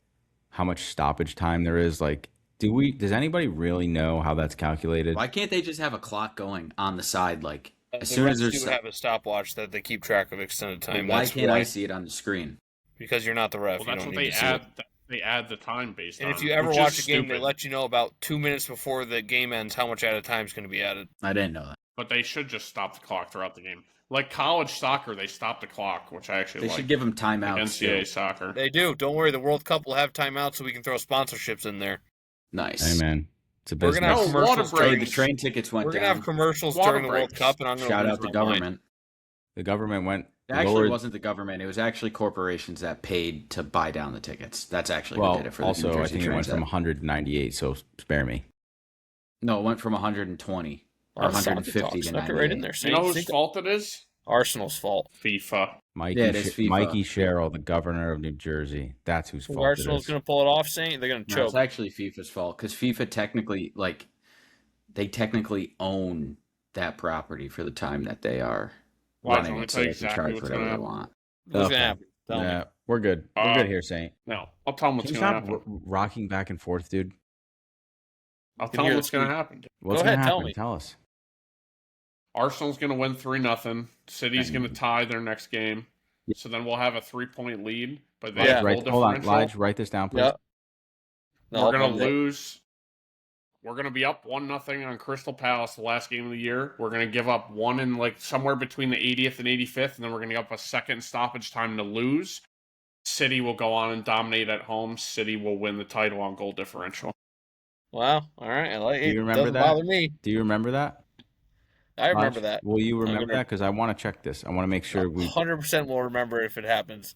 how much stoppage time there is. Like, does anybody really know how that's calculated? Why can't they just have a clock going on the side? Like as The soon as refs there's do have a stopwatch that they keep track of extended time. why That's can't why. I see it on the screen? Because you're not the ref. Well, you that's don't what need they to see add. it. They add the time based on And if it, you ever which watch is a game, they stupid. let you know about 2 minutes before the game ends how much added time is going to be added. I didn't know that. But they should just stop the clock throughout the game. Like college soccer, they stop the clock, which I actually They like. should give them Like timeouts NCAA too. soccer. They do. Don't worry. The World Cup will have timeouts so we can throw sponsorships in there. Nice. Hey, man. It's a We're business. gonna have No, water commercials. breaks. Hey, the train tickets went We're down. gonna have commercials Water during the World breaks. Cup, and I'm gonna Shout lose out the my government. mind. The government went It actually lowered. wasn't the government. It was actually corporations that paid to buy down the tickets. That's actually who Well, did it for the also, New I Jersey think it went Transit. from 198, so spare me. No, it went from 120 or Oh, soccer 150 talk. to Snuck it right in 98. there. You know Saint. whose fault it is? Arsenal's fault. FIFA. Mikey, Yeah, it is FIFA. Mikey Sherrill, the governor of New Jersey. That's whose Think fault it Arsenal's is. gonna pull it off, Saint. They're gonna No, choke. it's actually FIFA's fault because FIFA technically, they technically own that property for the time that they are Watch, running let me it, tell so you they can exactly charge what's whatever gonna they happen. want. What's Okay. gonna happen? Tell me. Yeah, we're good. We're good here, Saint. No, I'll tell him what's Can you going to stop happen. rocking back and forth, dude? I'll Can tell hear him the what's going to speed. happen. What's Go gonna ahead, tell happen? me. Tell us. Arsenal's going to win 3-0. City's going to And- tie their next game. So then we'll have a 3-point lead. But they Yeah. have Right, goal hold on, differential. Lige, write this down, please. Yep. No, We're going but to lose. We're going to be up 1-0 on Crystal Palace the last game of the year. We're going to give up one in somewhere between the 80th and 85th, and then we're going to give up a second stoppage time to lose. City will go on and dominate at home. City will win the title on goal differential. Wow. All right. I like Do it. you remember Doesn't that? bother me. Do you remember that? I remember Lige? that. Will you I'm remember gonna- that? Because I want to check this. I want to make sure we. 100% will remember if it happens.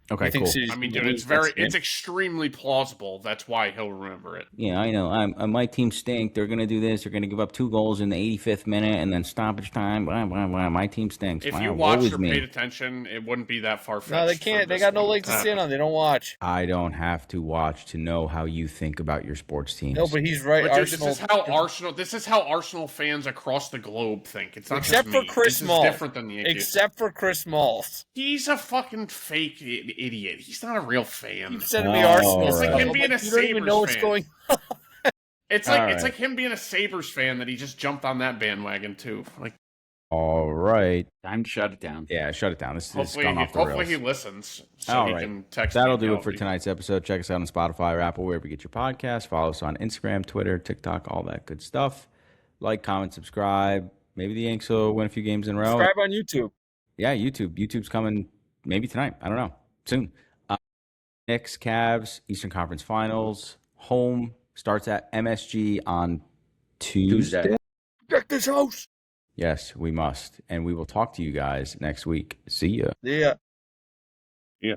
Okay, You think cool. City's I mean, gonna dude, lose it's next game? it's extremely plausible. That's why he'll remember it. Yeah, I know. My team stink. They're gonna do this. They're gonna give up 2 goals in the 85th minute and then stoppage time. Blah, blah, blah. My team stinks. If Wow, you woe watched is or me. paid attention, it wouldn't be that far fetched. No, they can't. They got no leg to stand on. They don't watch. I don't have to watch to know how you think about your sports teams. No, but he's right. But dude, Arsenal. this is how Arsenal fans across the globe think. It's not Except just for me. Chris This is Smalls. different than the Yankees. Except for Chris Smalls. He's a fucking fake idiot. He's not a real fan. Keep sending me Oh, Arsenal. It's like stuff. him I'm being a you don't even Sabres know what's fan. going. It's All like right. him being a Sabres fan that he just jumped on that bandwagon too. Like All right. Time to shut it down. Yeah, shut it down. This is hopefully, gone off the hopefully rails. he listens so All he right. can text. That'll me do and it for tell me. tonight's episode. Check us out on Spotify or Apple, wherever you get your podcast. Follow us on Instagram, Twitter, TikTok, all that good stuff. Like, comment, subscribe. Maybe the Yanks will win a few games in a row. Subscribe on YouTube. Yeah, YouTube. YouTube's coming maybe tonight. I don't know. Soon. Knicks, Cavs, Eastern Conference Finals. Home starts at MSG on Tuesday. Check this house. Yes, we must. And we will talk to you guys next week. See ya. Yeah. Yeah.